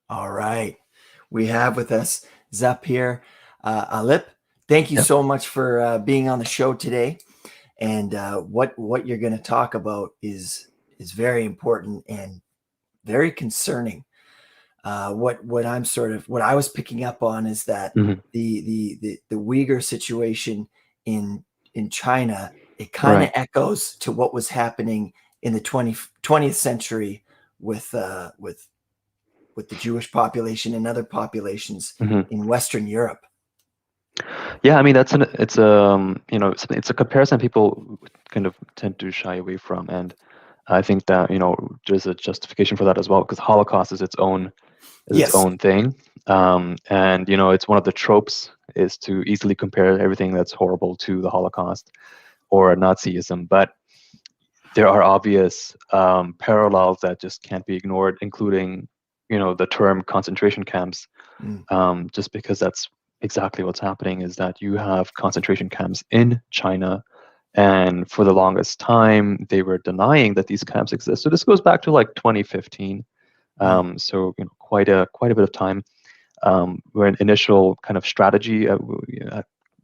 All right. We have with us Zapaer Alip. Thank you Yep. so much for being on the show today. And what you're going to talk about is very important and very concerning. What I was picking up on is that Hmm. the Uyghur situation in China, it kind of Right. echoes to what was happening in the 20th century with with the Jewish population and other populations Hmm. in Western Europe. Yeah, I mean it's a comparison people kind of tend to shy away from, and I think that there's a justification for that as well, because Holocaust is its Yes. own thing, and it's one of the tropes is to easily compare everything that's horrible to the Holocaust or Nazism, but there are obvious parallels that just can't be ignored, including the term concentration camps. Mm. Just because that's exactly what's happening is that you have concentration camps in China, and for the longest time they were denying that these camps exist. So this goes back to like 2015. Mm. So quite a bit of time, where an initial kind of strategy.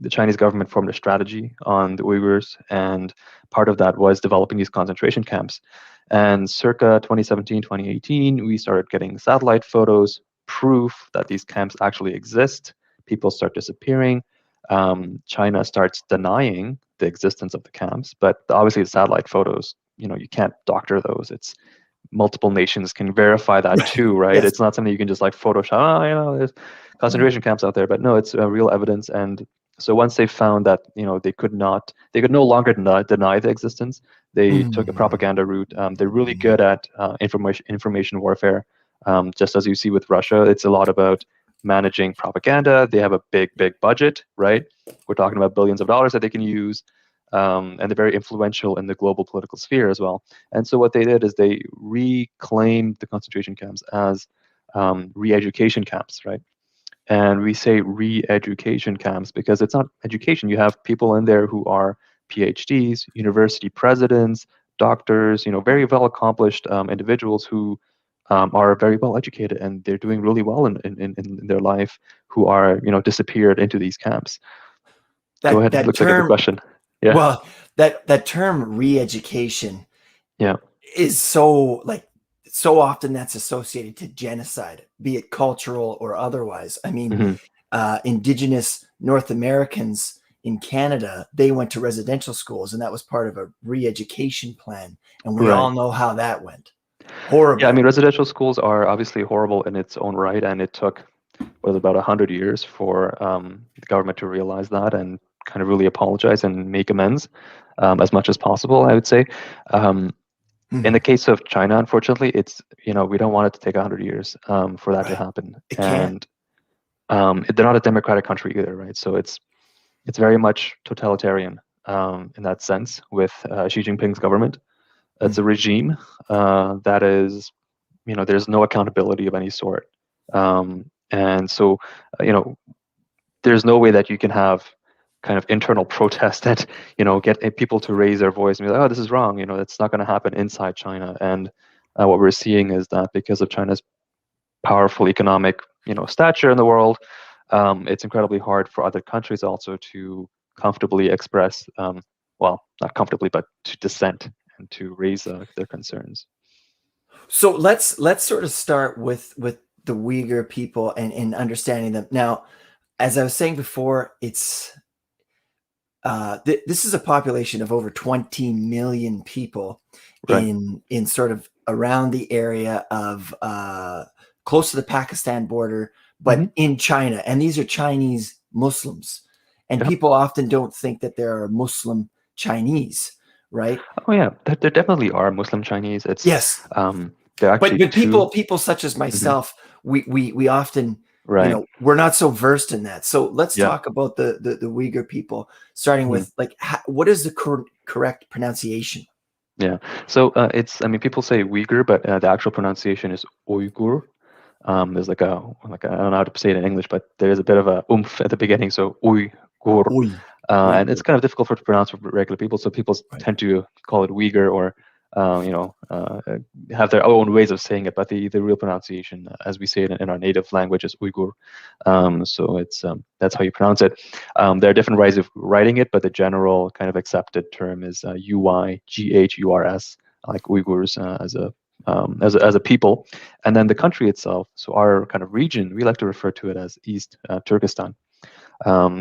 The Chinese government formed a strategy on the Uyghurs, and part of that was developing these concentration camps. And circa 2017, 2018, we started getting satellite photos, proof that these camps actually exist. People start disappearing. China starts denying the existence of the camps, but obviously the satellite photos, you can't doctor those. It's multiple nations can verify that Right. too, right? Yes. It's not something you can just like Photoshop. There's Mm. concentration camps out there, but no, it's real evidence. And so once they found that they could no longer deny the existence, they took a Mm. propaganda route. They're really good at information warfare. Just as you see with Russia, it's a lot about managing propaganda. They have a big budget, right? We're talking about billions of dollars that they can use. And they're very influential in the global political sphere as well. And so what they did is they reclaimed the concentration camps as re-education camps, right? And we say re-education camps because it's not education. You have people in there who are PhDs, university presidents, doctors, very well accomplished individuals who are very well educated, and they're doing really well in their life, who are disappeared into these camps. Go That ahead. that Looks like a good term, question. Yeah. well, that term re-education Yeah. is so like so often that's associated to genocide, be it cultural or otherwise. I mean, Hmm. Indigenous North Americans in Canada, they went to residential schools, and that was part of a re-education plan. And we Right. all know how that went. Yeah, I Horribly. mean, residential schools are obviously horrible in its own right, and it took was about 100 years for the government to realize that and kind of really apologize and make amends as much as possible, I would say. Um, in the Mm. case of China, unfortunately, it's we don't want it to take 100 years for that to Right. happen, It can't. and they're not a democratic country either, right? So it's very much totalitarian in that sense with Xi Jinping's government. It's Mm. a regime that is, there's no accountability of any sort. And so, there's no way that you can have kind of internal protest and, get people to raise their voice and be like, oh, this is wrong. It's not going to happen inside China. And what we're seeing is that because of China's powerful economic, stature in the world, it's incredibly hard for other countries also to comfortably express, well, not comfortably, but to dissent and to raise their concerns. So let's sort of start with the Uyghur people and understanding them. Now, as I was saying before, this is a population of over 20 million people Right. in sort of around the area of close to the Pakistan border, Hmm. but in China. And these are Chinese Muslims. And Yeah. people often don't think that there are Muslim Chinese, right? Oh yeah, there definitely are Muslim Chinese. It's Yes. there are But actually two. people such as Hmm. myself, we often, Right. we're not so versed in that. So let's Yeah. talk about the Uyghur people, starting Mhm. with like what is the correct pronunciation? Yeah. So I mean, people say Uyghur, but the actual pronunciation is Uyghur. There's I don't know how to say it in English, but there's a bit of a oomph at the beginning. So Uyghur, Uy, and it's Uyghur, kind of difficult for to pronounce for regular people. So people right? tend to call it Uyghur or have their own ways of saying it, but the real pronunciation, as we say it in our native language, is Uyghur. So that's how you pronounce it. There are different ways of writing it, but the general kind of accepted term is Uyghurs, like Uyghurs as a people. And then the country itself, so our kind of region, we like to refer to it as East Turkestan.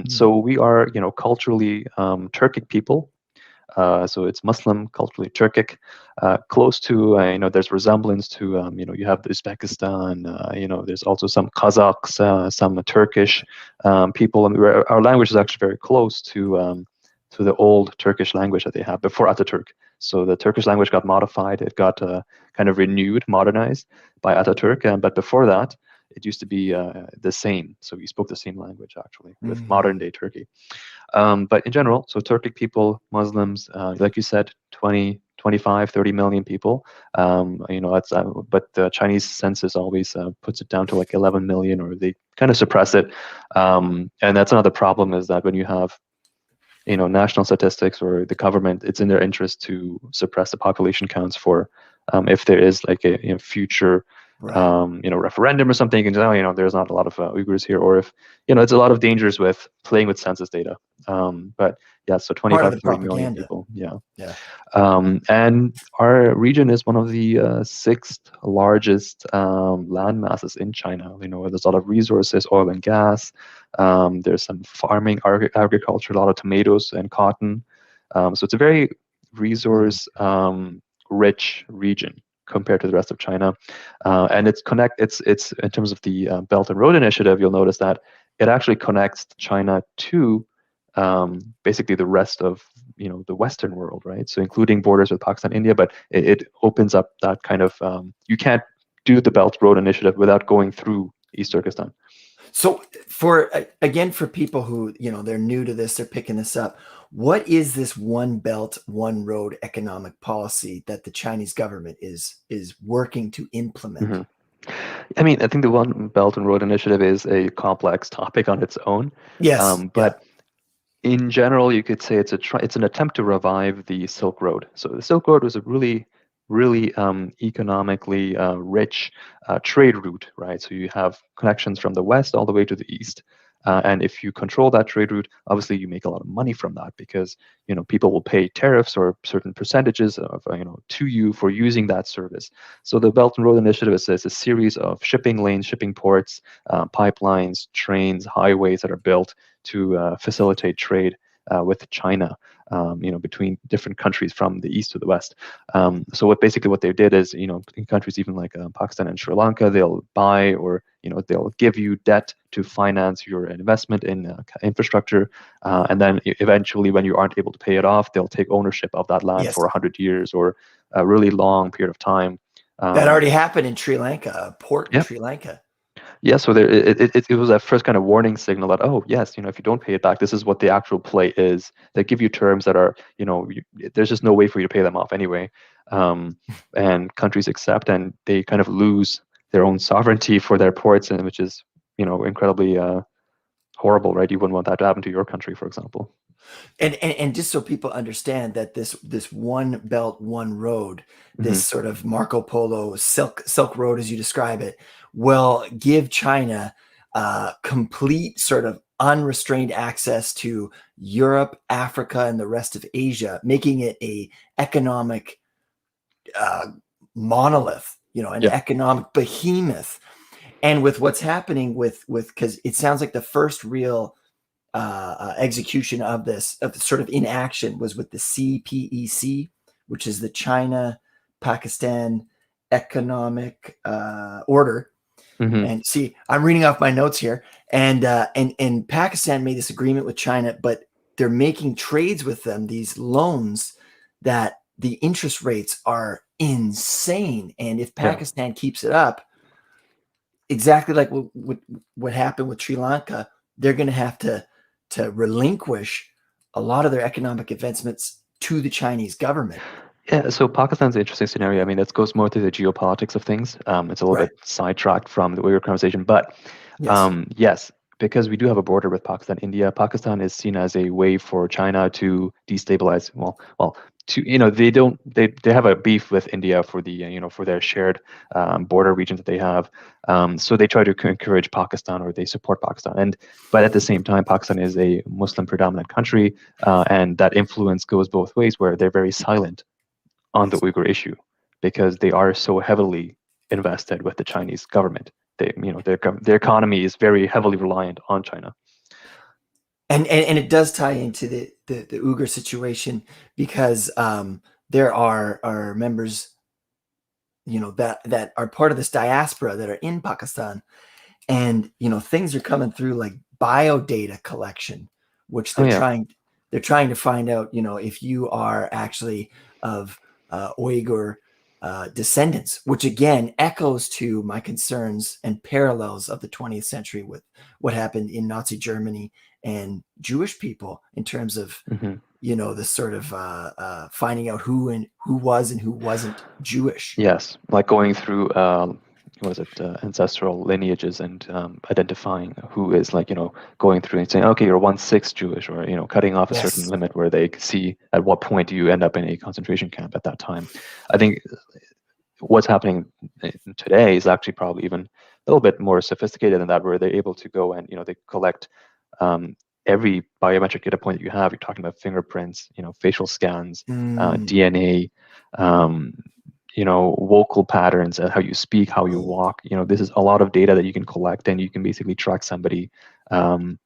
So we are, culturally Turkic people. So it's Muslim, culturally Turkic, close to, there's resemblance to, you have Uzbekistan, there's also some Kazakhs, some Turkish people, and our language is actually very close to the old Turkish language that they have before Ataturk. So the Turkish language got modified, it got kind of renewed, modernized by Ataturk, but before that, it used to be the same. So we spoke the same language actually with modern day Turkey. But in general, so Turkic people, Muslims, like you said, 20, 25, 30 million people. That's but the Chinese census always puts it down to like 11 million, or they kind of suppress it. And that's another problem, is that when you have national statistics or the government, it's in their interest to suppress the population counts for if there is like a future referendum or something, and there's not a lot of Uyghurs here, or if it's a lot of dangers with playing with census data. But yeah, so 25 to 30 million people. Yeah. And our region is one of the sixth largest land masses in China. There's a lot of resources, oil and gas. There's some farming, agriculture, a lot of tomatoes and cotton. So it's a very resource rich region compared to the rest of China, and it's in terms of the Belt and Road Initiative. You'll notice that it actually connects China to basically the rest of the Western world, right? So including borders with Pakistan, India, but it opens up that kind of you can't do the Belt Road Initiative without going through East Turkestan. So for people who they're new to this, they're picking this up. What is this one belt, one road economic policy that the Chinese government is working to implement? I mean, I think the One Belt and Road Initiative is a complex topic on its own. Yes, but in general, you could say it's an attempt to revive the Silk Road. So the Silk Road was a really economically rich trade route, right? So you have connections from the west all the way to the east. And if you control that trade route, obviously you make a lot of money from that, because people will pay tariffs or certain percentages of to you for using that service. So the Belt and Road Initiative is a series of shipping lanes, shipping ports, pipelines, trains, highways that are built to facilitate trade with China, between different countries from the east to the west. So what they did is, in countries even like Pakistan and Sri Lanka, they'll buy or they'll give you debt to finance your investment in infrastructure, and then eventually, when you aren't able to pay it off, they'll take ownership of that land for 100 years or a really long period of time. That already happened in Sri Lanka, a port in Sri Lanka. Yeah, so it was that first kind of warning signal that, oh yes, if you don't pay it back, this is what the actual play is. They give you terms that are, there's just no way for you to pay them off anyway, and countries accept, and they kind of lose their own sovereignty for their ports, and which is incredibly horrible, right? You wouldn't want that to happen to your country, for example. And just so people understand that this one belt, one road, this sort of Marco Polo Silk Road, as you describe it, will give China complete sort of unrestrained access to Europe, Africa, and the rest of Asia, making it a economic monolith, an economic behemoth. And with what's happening with because it sounds like the first real execution of this, of sort of inaction, was with the CPEC, which is the China-Pakistan Economic Order. And see, I'm reading off my notes here, and Pakistan made this agreement with China, but they're making trades with them, these loans that the interest rates are insane. And if Pakistan keeps it up, exactly like what happened with Sri Lanka, they're going to have to relinquish a lot of their economic investments to the Chinese government. Yeah, so Pakistan's an interesting scenario. I mean, that goes more to the geopolitics of things. It's a little bit sidetracked from the Uyghur conversation, but yes, because we do have a border with Pakistan, India. Pakistan is seen as a way for China to destabilize, well, they have a beef with India for for their shared border regions that they have. So they try to encourage Pakistan, or they support Pakistan, but at the same time, Pakistan is a Muslim predominant country, and that influence goes both ways, where they're very silent on the Yes. Uyghur issue because they are so heavily invested with the Chinese government. Their economy is very heavily reliant on China. And it does tie into the Uyghur situation, because there are members, that are part of this diaspora that are in Pakistan, and things are coming through like biodata collection, which Oh yeah. they're trying to find out, if you are actually of Uyghur descendants, which again echoes to my concerns and parallels of the 20th century with what happened in Nazi Germany and Jewish people, in terms of Hmm. the sort of finding out who was and who wasn't Jewish. Yes, like going through what is it, ancestral lineages, and identifying who is, like, going through and saying, okay, you're 1/6 Jewish, or cutting off a certain Yes. limit where they see at what point do you end up in a concentration camp at that time. I think what's happening today is actually probably even a little bit more sophisticated than that, where they're able to go and they collect um, every biometric data point that you have. You're talking about fingerprints, facial scans, Mm. DNA, vocal patterns, how you speak, how you walk. This is a lot of data that you can collect, and you can basically track somebody um,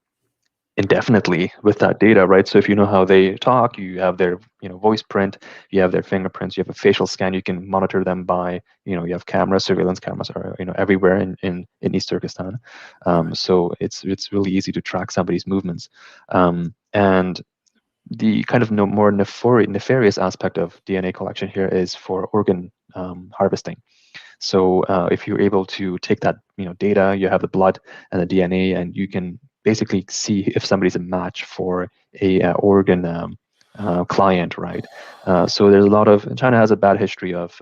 indefinitely with that data, right? So if you know how they talk, you have their voice print, you have their fingerprints, you have a facial scan, you can monitor them by you have cameras, surveillance cameras are everywhere in East Turkestan. Right. So it's really easy to track somebody's movements. And the kind of more nefarious aspect of DNA collection here is for organ harvesting. So if you're able to take that data, you have the blood and the DNA, and you can basically see if somebody's a match for a organ client, right? So there's a lot of China has a bad history of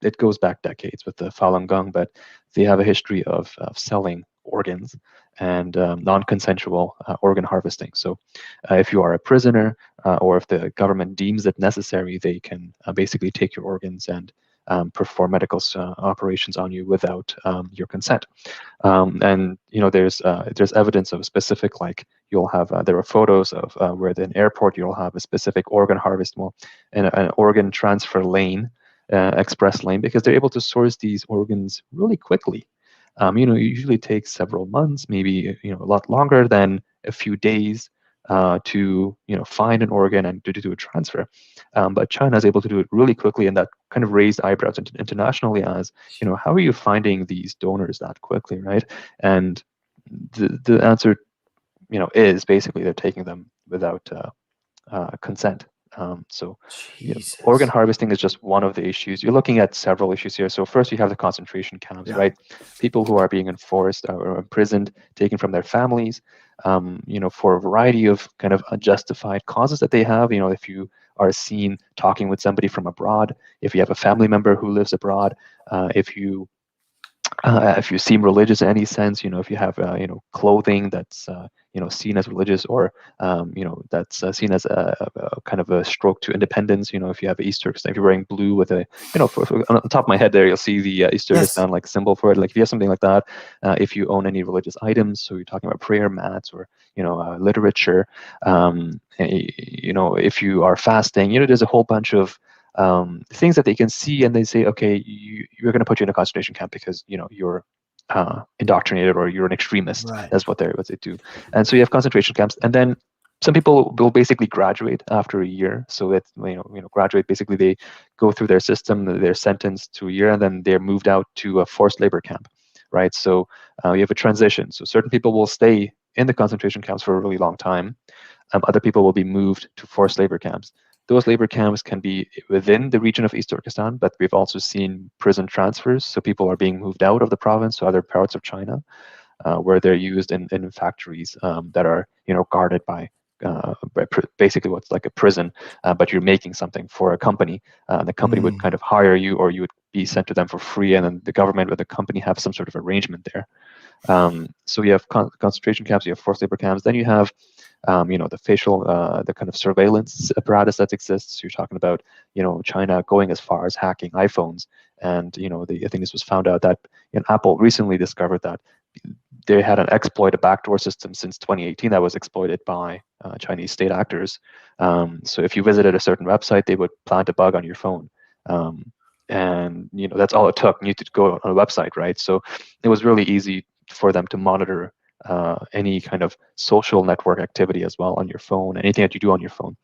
it goes back decades with the Falun Gong, but they have a history of selling organs and non-consensual organ harvesting. So if you are a prisoner, or if the government deems it necessary, they can basically take your organs and perform medical operations on you without your consent. And there's evidence of a specific, like, you'll have there are photos of where in an airport you'll have a specific organ harvest, and an organ transfer lane, express lane, because they're able to source these organs really quickly. It usually takes several months, maybe a lot longer than a few days to find an organ and to do a transfer. But China is able to do it really quickly, and that kind of raised eyebrows internationally as, how are you finding these donors that quickly, right? And the answer, is basically they're taking them without consent. So organ Jesus. harvesting is just one of the issues. You're looking at several issues here. So first, you have the concentration camps, Yeah. right? People who are being enforced or imprisoned, taken from their families, for a variety of kind of unjustified causes that they have. If you are seen talking with somebody from abroad, if you have a family member who lives abroad, if you seem religious in any sense, if you have clothing that's seen as religious, or that's seen as a kind of a stroke to independence. If you have East Turkestan, if you're wearing blue with a on the top of my head there, you'll see the East Yes. Turkestan like symbol for it. Like if you have something like that, if you own any religious items, so you're talking about prayer mats or literature, if you are fasting, there's a whole bunch of things that they can see, and they say, okay, you're going to put you in a concentration camp because you're indoctrinated or you're an extremist. Right. That's what they do. And so you have concentration camps, and then some people will basically graduate after a year. So that graduate, basically they go through their system, they're sentenced to a year, and then they're moved out to a forced labor camp, right? So you have a transition. So certain people will stay in the concentration camps for a really long time. Other people will be moved to forced labor camps. Those labor camps can be within the region of East Turkestan, but we've also seen prison transfers. So people are being moved out of the province to other parts of China, where they're used in factories that are guarded by basically what's like a prison, but you're making something for a company. The company would kind of hire you, or you would be sent to them for free, and then the government or the company have some sort of arrangement there. So you have concentration camps, you have forced labor camps, then you have the facial, the kind of surveillance apparatus that exists. You're talking about, China going as far as hacking iPhones. And, I think this was found out that Apple recently discovered that they had an exploit, a backdoor system since 2018 that was exploited by Chinese state actors. So if you visited a certain website, they would plant a bug on your phone. And that's all it took. You to go on a website, right? So it was really easy for them to monitor any kind of social network activity as well on your phone, anything that you do on your phone.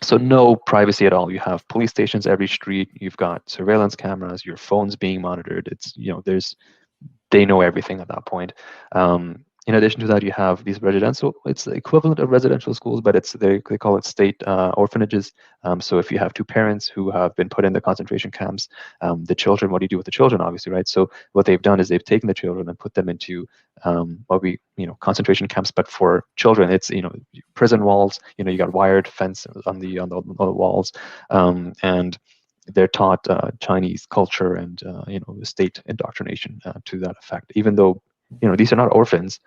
So no privacy at all. You have police stations every street. You've got surveillance cameras. Your phone's being monitored. It's they know everything at that point. In addition to that, you have these residential, it's the equivalent of residential schools, but they call it state orphanages. So if you have two parents who have been put in the concentration camps, the children, what do you do with the children, obviously, right? So what they've done is they've taken the children and put them into concentration camps, but for children. It's, prison walls, you got wired fence on the walls, and they're taught Chinese culture and state indoctrination to that effect. Even though these are not orphans,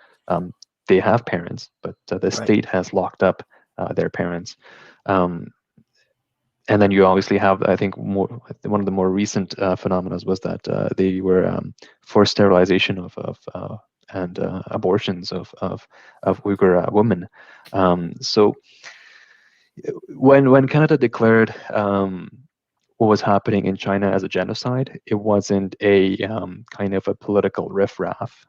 they have parents, but the state has locked up their parents. And then you obviously have, I think, one of the more recent phenomena was that they were forced sterilization of and abortions of Uyghur women. So when Canada declared what was happening in China as a genocide, it wasn't a kind of a political riffraff.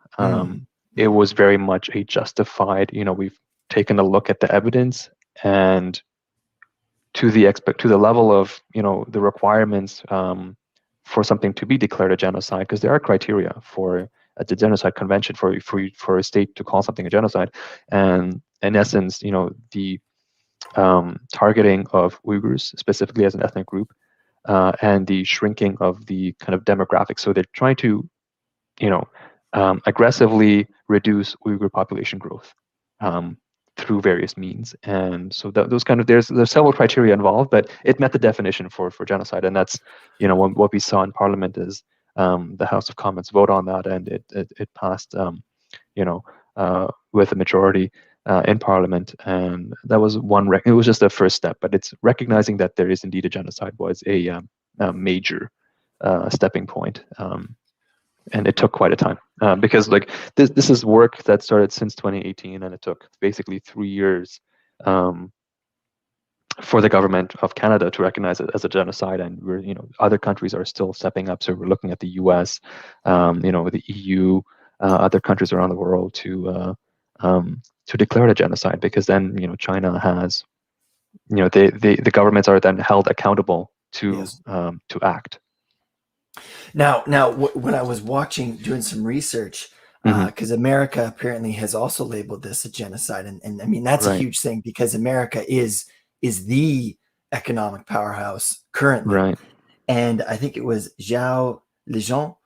It was very much a justified. We've taken a look at the evidence and to the level of the requirements for something to be declared a genocide, because there are criteria for the genocide convention for a state to call something a genocide, and in essence, the targeting of Uyghurs specifically as an ethnic group. And the shrinking of the kind of demographics. So they're trying to, aggressively reduce Uyghur population growth through various means. And so those kind of there's several criteria involved, but it met the definition for genocide. And that's what we saw in Parliament is the House of Commons vote on that, and it passed with a majority in Parliament, and that was it was just a first step, but it's recognizing that there is indeed a genocide was a major stepping point, and it took quite a time because this is work that started since 2018, and it took basically 3 years for the government of Canada to recognize it as a genocide, and other countries are still stepping up. So we're looking at the U.S., the EU, other countries around the world to declare it a genocide, because then China has the governments are then held accountable to act. Now when I was doing some research, because America apparently has also labeled this a genocide, and I mean that's a huge thing, because America is the economic powerhouse currently, and I think it was Zhao Lijian,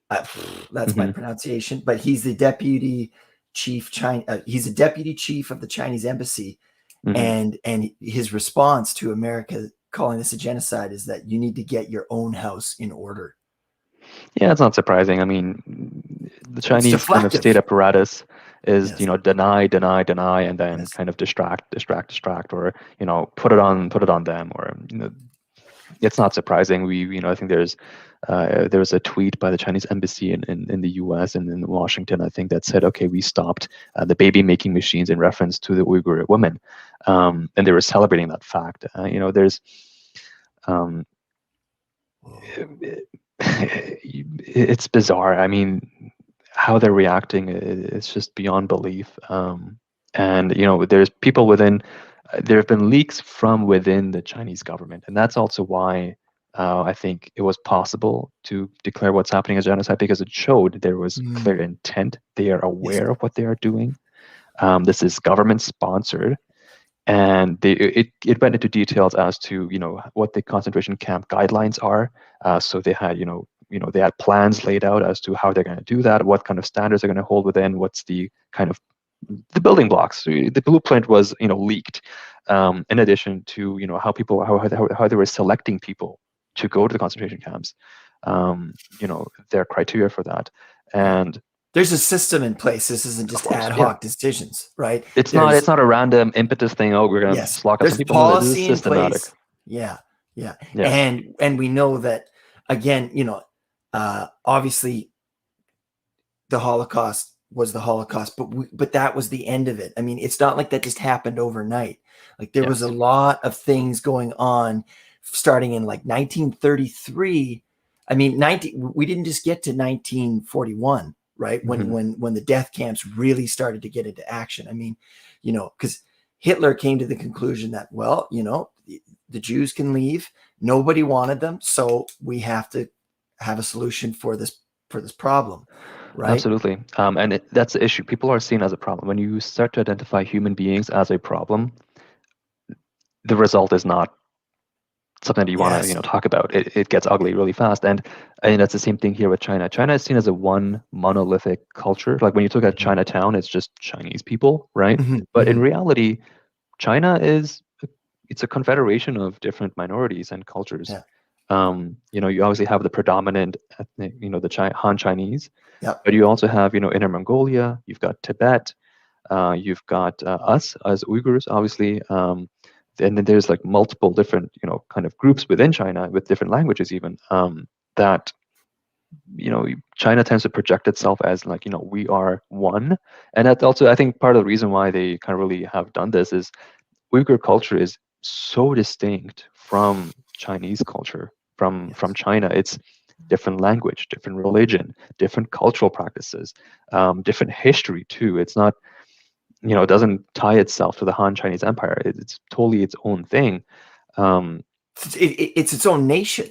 that's my pronunciation, but he's the deputy chief he's a deputy chief of the Chinese embassy, and his response to America calling this a genocide is that you need to get your own house in order. Yeah, it's not surprising. I mean, the Chinese kind of state apparatus is deny, and then kind of distract, or put it on them, or it's not surprising. I think there was a tweet by the Chinese embassy in the U.S. and in Washington, I think, that said, okay, we stopped the baby making machines in reference to the Uyghur women, and they were celebrating that fact. There's it's bizarre. I mean, how they're reacting, it's just beyond belief. And there's people within. There have been leaks from within the Chinese government, and that's also why I think it was possible to declare what's happening as genocide, because it showed there was clear intent. They are aware of what they are doing. This is government sponsored, and it went into details as to what the concentration camp guidelines are. So they had they had plans laid out as to how they're going to do that, what kind of standards they're going to hold within, what's the kind of the building blocks. The blueprint was leaked. In addition to how they were selecting people to go to the concentration camps, their criteria for that, and there's a system in place. This isn't Of just course, ad yeah. hoc decisions, right? It's There's not a random impetus thing. Oh, we're gonna yes, lock up some there's people. No, this is policy in systematic. place. Yeah, yeah, Yeah. and we know that again. Obviously, the Holocaust was the Holocaust, but that was the end of it. I mean, it's not like that just happened overnight. Like there was a Yes. lot of things going on starting in like 1933. I mean, we didn't just get to 1941, right? When Mhm. when the death camps really started to get into action. I mean, because Hitler came to the conclusion that, well, the Jews can leave. Nobody wanted them, so we have to have a solution for this problem, right? Absolutely. And that's the issue. People are seen as a problem. When you start to identify human beings as a problem, the result is not something that you want to, Yes. talk about. It gets ugly really fast. And that's the same thing here with China. China is seen as a one monolithic culture. Like when you look at Chinatown, it's just Chinese people, right? Mhm, But in mhm. reality, China it's a confederation of different minorities and cultures. Yeah. You obviously have the predominant ethnic, the Han Chinese, Yep. but you also have, Inner Mongolia, you've got Tibet, you've got us as Uyghurs, obviously, and then there's like multiple different, kind of groups within China with different languages even, that, China tends to project itself as like, we are one. And that's also, I think, part of the reason why they kind of really have done this is Uyghur culture is so distinct from Chinese culture, from Yes. China. It's different language, different religion, different cultural practices, different history too. It's not, it doesn't tie itself to the Han Chinese Empire. It's totally its own thing. Um, It's its own nation.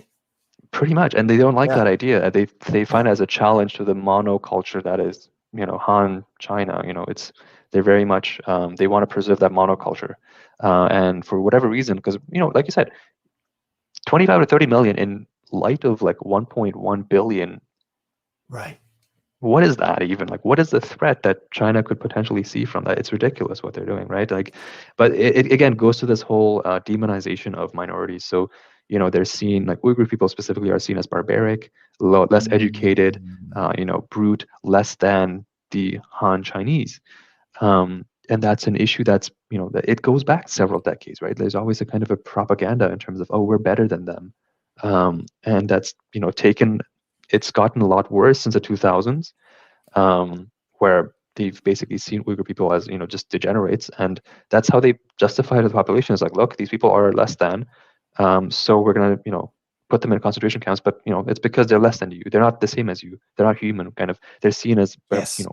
Pretty much, and they don't like Yeah. that idea. They Yeah. find it as a challenge to the monoculture that is, Han China. They're very much they want to preserve that monoculture, and for whatever reason, because like you said, 25 to 30 million in light of like 1.1 billion. Right. What is that even? Like, what is the threat that China could potentially see from that? It's ridiculous what they're doing, right? Like, but it again goes to this whole demonization of minorities. So, they're seen, like Uyghur people specifically are seen as barbaric, less educated, Mm. brute, less than the Han Chinese. And that's an issue that's, that it goes back several decades, right? There's always a kind of a propaganda in terms of, oh, we're better than them. And that's, it's gotten a lot worse since the 2000s, where they've basically seen Uyghur people as, just degenerates. And that's how they justify to the population is like, look, these people are less than, so we're going to, put them in concentration camps, but, it's because they're less than you. They're not the same as you. They're not human, kind of, they're seen as, Yes.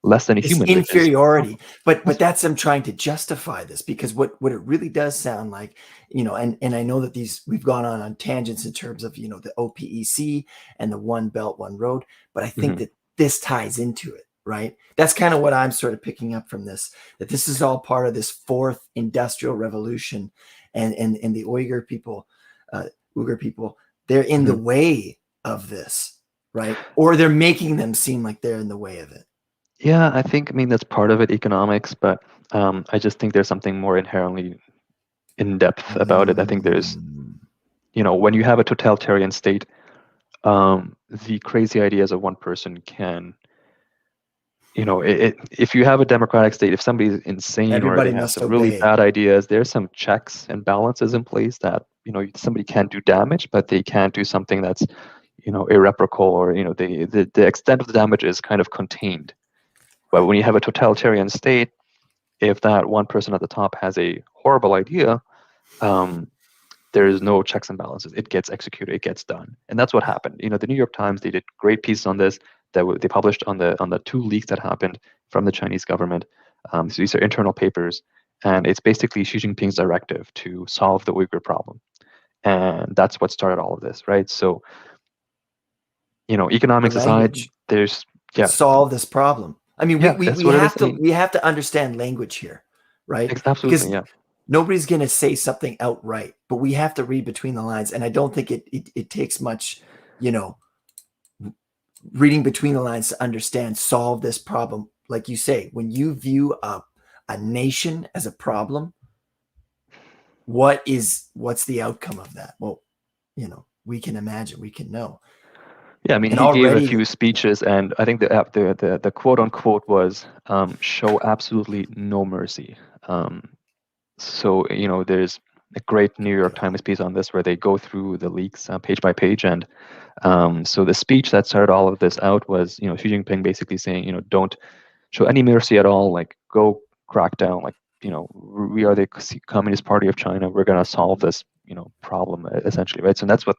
less than a This human, which is a inferiority, problem. but that's them trying to justify this, because what it really does sound like, and I know that we've gone on tangents in terms of the OPEC and the One Belt One Road, but I think Mhm. that this ties into it, right? That's kind of what I'm sort of picking up from this, that this is all part of this fourth industrial revolution, and the uh, Uyghur people, they're in the Mhm. way of this, right? Or they're making them seem like they're in the way of it. Yeah, I mean, that's part of it, economics, but I just think there's something more inherently in depth about it. I think there's, Mm. when you have a totalitarian state, the crazy ideas of one person can, if you have a democratic state, if somebody's insane or they Everybody have must some really obey. bad ideas, there's some checks and balances in place that, somebody can't do damage, but they can't do something that's, irreparable, or, the extent of the damage is kind of contained. But Right. when you have a totalitarian state, if that one person at the top has a horrible idea, um, there is no checks and balances. It gets executed. It gets done, and that's what Yeah. happened. The New York Times, they did great pieces on this that they published on the two leaks that happened from the Chinese government. So these are internal papers, and it's basically Xi Jinping's directive to solve the Uyghur problem, and that's what started all of this, right? So The economics aside, language there's yeah, solve this problem. I mean, we, yeah, we that's we what it is. have I to mean, we have to understand language here, right? absolutely, Because yeah. nobody's going to say something outright, but we have to read between the lines. And I don't think it takes much, you know, reading between the lines to understand, solve this problem. Like you say, when you view a nation as a problem, what's the outcome of that? Well, we can imagine, we can know. Yeah, I mean, And he gave a already, few speeches, and I think the quote unquote was show absolutely no mercy. Um, so there's a great New York Times piece on this where they go through the leaks page by page, and so the speech that started all of this out was Xi Jinping basically saying don't show any mercy at all, like go crack down, like we are the Communist Party of China, we're going to solve this problem essentially, right? So that's what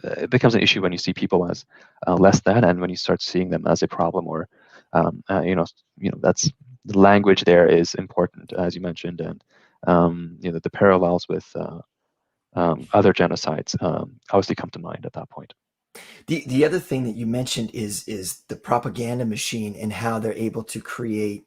it becomes an issue when you see people as less than, and when you start seeing them as a problem, or that's the language there is important, as you mentioned, and the parallels with other genocides obviously come to mind at that point. the other thing that you mentioned is the propaganda machine and how they're able to create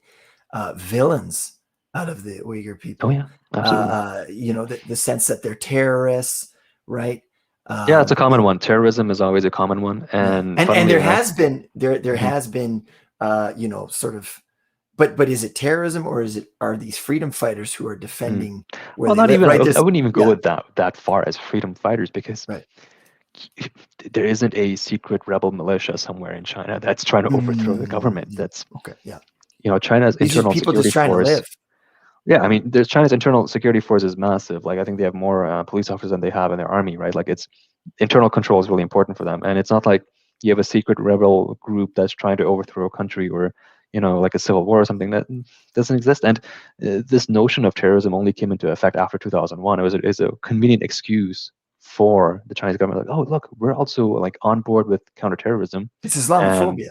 villains out of the Uyghur Oh people. yeah, absolutely. The sense that they're terrorists, right? Yeah, it's a common You one. Terrorism is always a common one, Yeah, and and funnily there enough, has been there mhm, has been sort of, but is it terrorism, or are these freedom fighters who are mm. defending where Well, they not live? even. Right? I This, wouldn't even go yeah, with that far as freedom fighters, because right. there isn't a secret rebel militia somewhere in China that's trying to overthrow the government. Mm, That's okay, yeah. China's These are internal people just security trying to force. live. Yeah, I mean, there's China's internal security force is massive. Like, I think they have more police officers than they have in their army, right? Like, it's internal control is really important for them, and it's not like you have a secret rebel group that's trying to overthrow a country, or like a civil war or something that doesn't exist. And this notion of terrorism only came into effect after 2001. It was a convenient excuse for the Chinese government, like, oh look, we're also like on board with counterterrorism, It's and Islamophobia.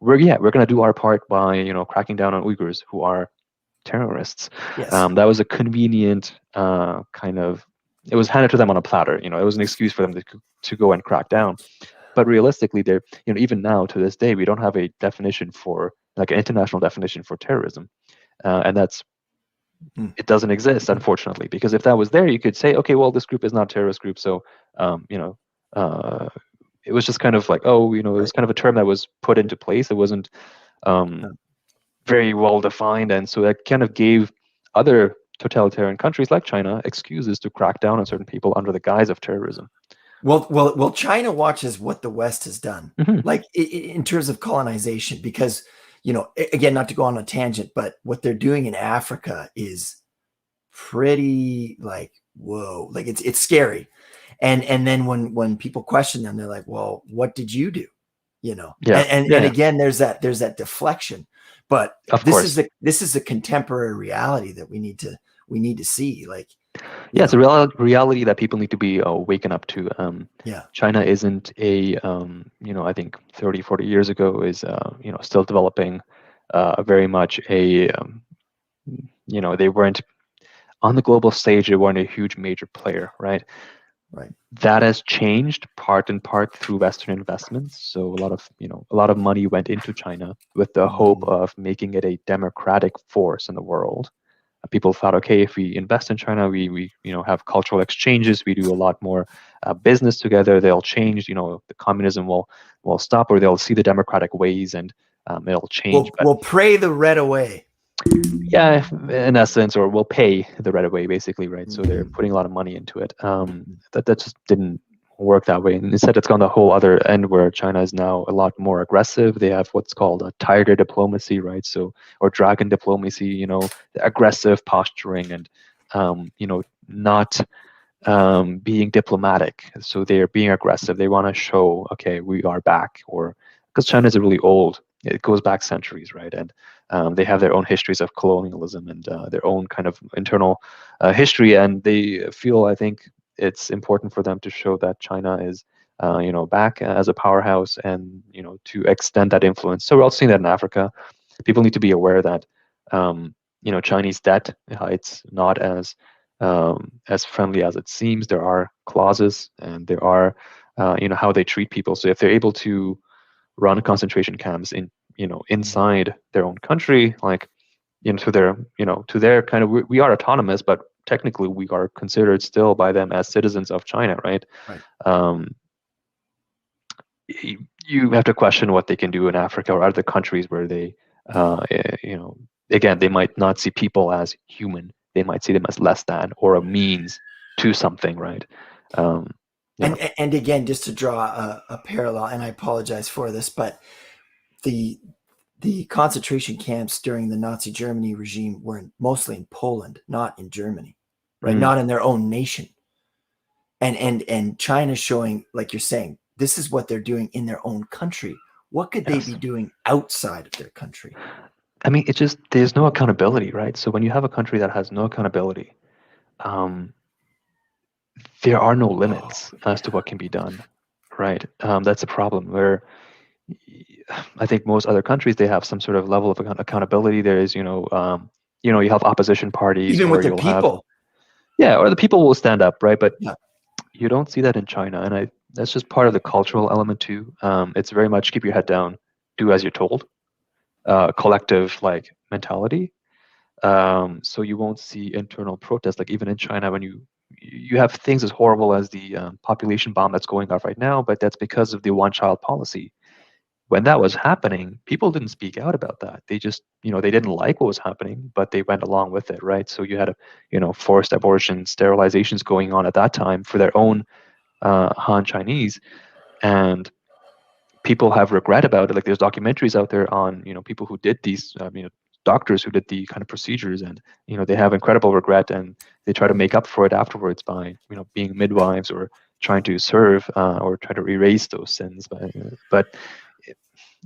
we're going to do our part by cracking down on Uyghurs who are terrorists. Yes. That was a convenient kind of. It was handed to them on a platter. It was an excuse for them to go and crack down. But realistically, there, even now to this day, we don't have a definition for, like, an international definition for terrorism, and Mm, it doesn't exist, unfortunately. Because if that was there, you could say, okay, well, this group is not a terrorist group, so uh, it was just kind of like, oh, it was right. kind of a term that was put into place. It wasn't Yeah. very well defined, and so that kind of gave other totalitarian countries like China excuses to crack down on certain people under the guise of terrorism. Well, China watches what the West has done, Hmm. like in terms of colonization, because again, not to go on a tangent, but what they're doing in Africa is pretty, like, whoa, like it's scary. And then when people question them, they're like, well, what did you do? Yeah, And yeah, again, there's that deflection. But of this is course. the contemporary reality that we need to see, like, you Yeah, it's a know reality that people need to be waken up to. yeah. China isn't a, I think 30, 40 years ago is, still developing very much a, they weren't on the global stage, they weren't a huge major player, right? Right. That has changed part in part through Western investments. So a lot of money went into China with the hope Mhm. of making it a democratic force in the world. People thought, okay, if we invest in China, we have cultural exchanges, we do a lot more business together. They'll change. The communism will stop, or they'll see the democratic ways, and it'll change. But We'll pray the red away. yeah, in essence, or will pay the right of way, basically, right? So they're Mhm. putting a lot of money into it. That just didn't work that way. And instead, it's gone the whole other end, where China is now a lot more aggressive. They have what's called a tiger diplomacy, right? So, or dragon diplomacy, aggressive posturing, and not being diplomatic. So they're being aggressive. They want to show, okay, we are back, or because China is really old. It goes back centuries, right? And they have their own histories of colonialism, and their own kind of internal history. And they feel, I think, it's important for them to show that China is, back as a powerhouse, and to extend that influence. So we're also seeing that in Africa. People need to be aware that, Chinese debt, it's not as friendly as it seems. There are clauses, and there are, how they treat people. So if they're able to run concentration camps inside their own country, like, to their kind of, we are autonomous, but technically we are considered still by them as citizens of China, right? Right. Um, you have to question what they can do in Africa or other countries where they, again, they might not see people as human. They might see them as less than, or a means to something, right? Um, Yeah. And again, just to draw a parallel, and I apologize for this, but the concentration camps during the Nazi Germany regime were mostly in Poland, not in Germany, right? Not in their own nation. And China showing, like you're saying, this is what they're doing in their own country. What could they be doing outside of their country? I mean, it's just there's no accountability, right? So when you have a country that has no accountability, there are no limits as to what can be done, right? That's a problem where I think most other countries, they have some sort of level of accountability. There is, you have opposition parties, Even or with their you'll have, people. or the people will stand up, right? But Yeah. you don't see that in China, and that's just part of the cultural element too. It's very much keep your head down, do as you're told, collective like mentality. So you won't see internal protests. Like even in China, when you have things as horrible as the population bomb that's going off right now, but that's because of the one-child policy. When that was happening, people didn't speak out about that. They just, they didn't like what was happening, but they went along with it, right? So you had forced abortions, sterilizations going on at that time for their own Han Chinese, and people have regret about it. Like there's documentaries out there on people who did these, doctors who did the kind of procedures, and they have incredible regret, and they try to make up for it afterwards by being midwives or trying to serve or try to erase those sins. But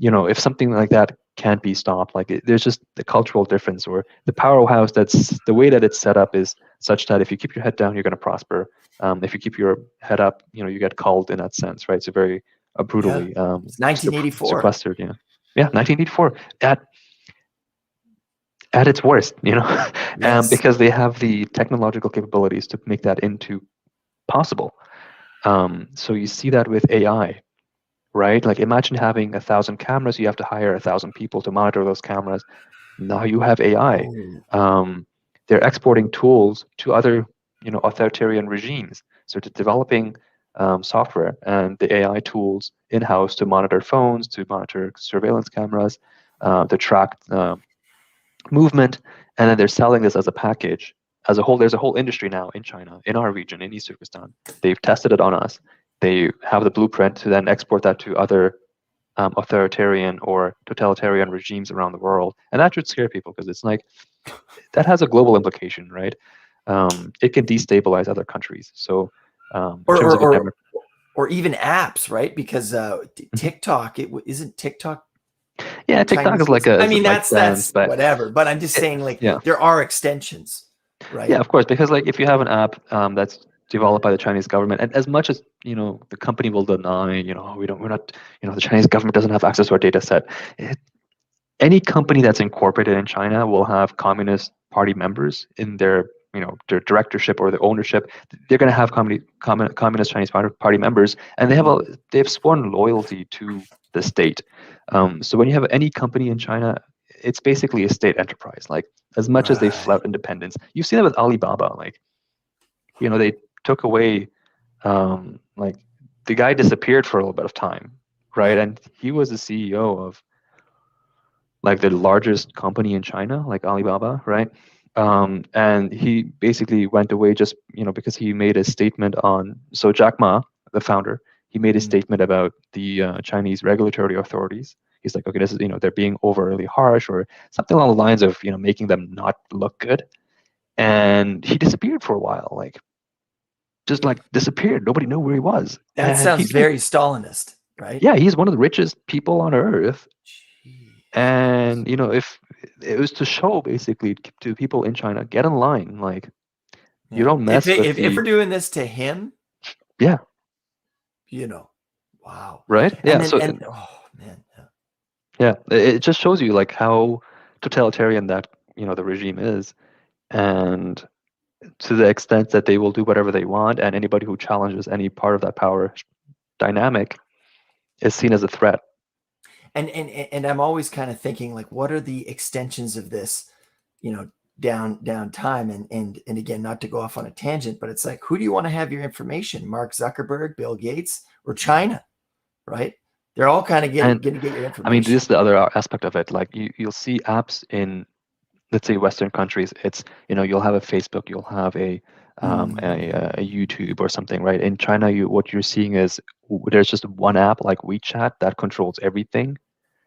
if something like that can't be stopped, like there's just the cultural difference, or the powerhouse, that's the way that it's set up is such that if you keep your head down, you're going to prosper. If you keep your head up, you get culled in that sense, right? So very brutally It's 1984. sequestered. Yeah, 1984 at its worst, Yes. because they have the technological capabilities to make that into possible. So you see that with AI, right? Like imagine having 1,000 cameras, you have to hire 1,000 people to monitor those cameras. Now you have AI. They're exporting tools to other, authoritarian regimes. So they're developing software and the AI tools in-house to monitor phones, to monitor surveillance cameras, to track movement, and then they're selling this as a package. As a whole, there's a whole industry now in China, in our region, in East Turkestan. They've tested it on us. They have the blueprint to then export that to other authoritarian or totalitarian regimes around the world. And that should scare people, because it's like, that has a global implication, right? It can destabilize other countries. So or even apps, right? Because TikTok, isn't TikTok. Yeah, TikTok Chinese is like a. I mean, that's but whatever. But I'm just saying, like, there are extensions, right? Yeah, of course, because like if you have an app that's developed by the Chinese government, and as much as the company will deny, we're not, the Chinese government doesn't have access to our data set. Any company that's incorporated in China will have Communist Party members in their their directorship or their ownership. They're going to have Communist Chinese Party members, and they've sworn loyalty to the state. So when you have any company in China, it's basically a state enterprise. Like as much as they flout independence, you've seen it with Alibaba. Like they took away, like the guy disappeared for a little bit of time, right? And he was the CEO of like the largest company in China, like Alibaba, right? And he basically went away just because he made a statement on. So Jack Ma, the founder, he made a statement about the Chinese regulatory authorities. He's like, okay, this is they're being overly harsh, or something along the lines of making them not look good. And he disappeared for a while, like just like disappeared. Nobody knew where he was. That sounds very Stalinist, right? Yeah, he's one of the richest people on earth. And if it was to show basically to people in China, get in line, like you don't mess with if we're doing this to him, yeah, wow, right, yeah. Oh man, yeah, it just shows you like how totalitarian that the regime is, and to the extent that they will do whatever they want, and anybody who challenges any part of that power dynamic is seen as a threat. And I'm always kind of thinking, like, what are the extensions of this, down time? And again, not to go off on a tangent, but it's like, who do you want to have your information? Mark Zuckerberg, Bill Gates, or China, right? They're all kind of going to get your information. I mean, this is the other aspect of it. Like you'll see apps in, let's say, Western countries. It's you'll have a Facebook, you'll have a a YouTube or something, right? In China, what you're seeing is there's just one app like WeChat that controls everything,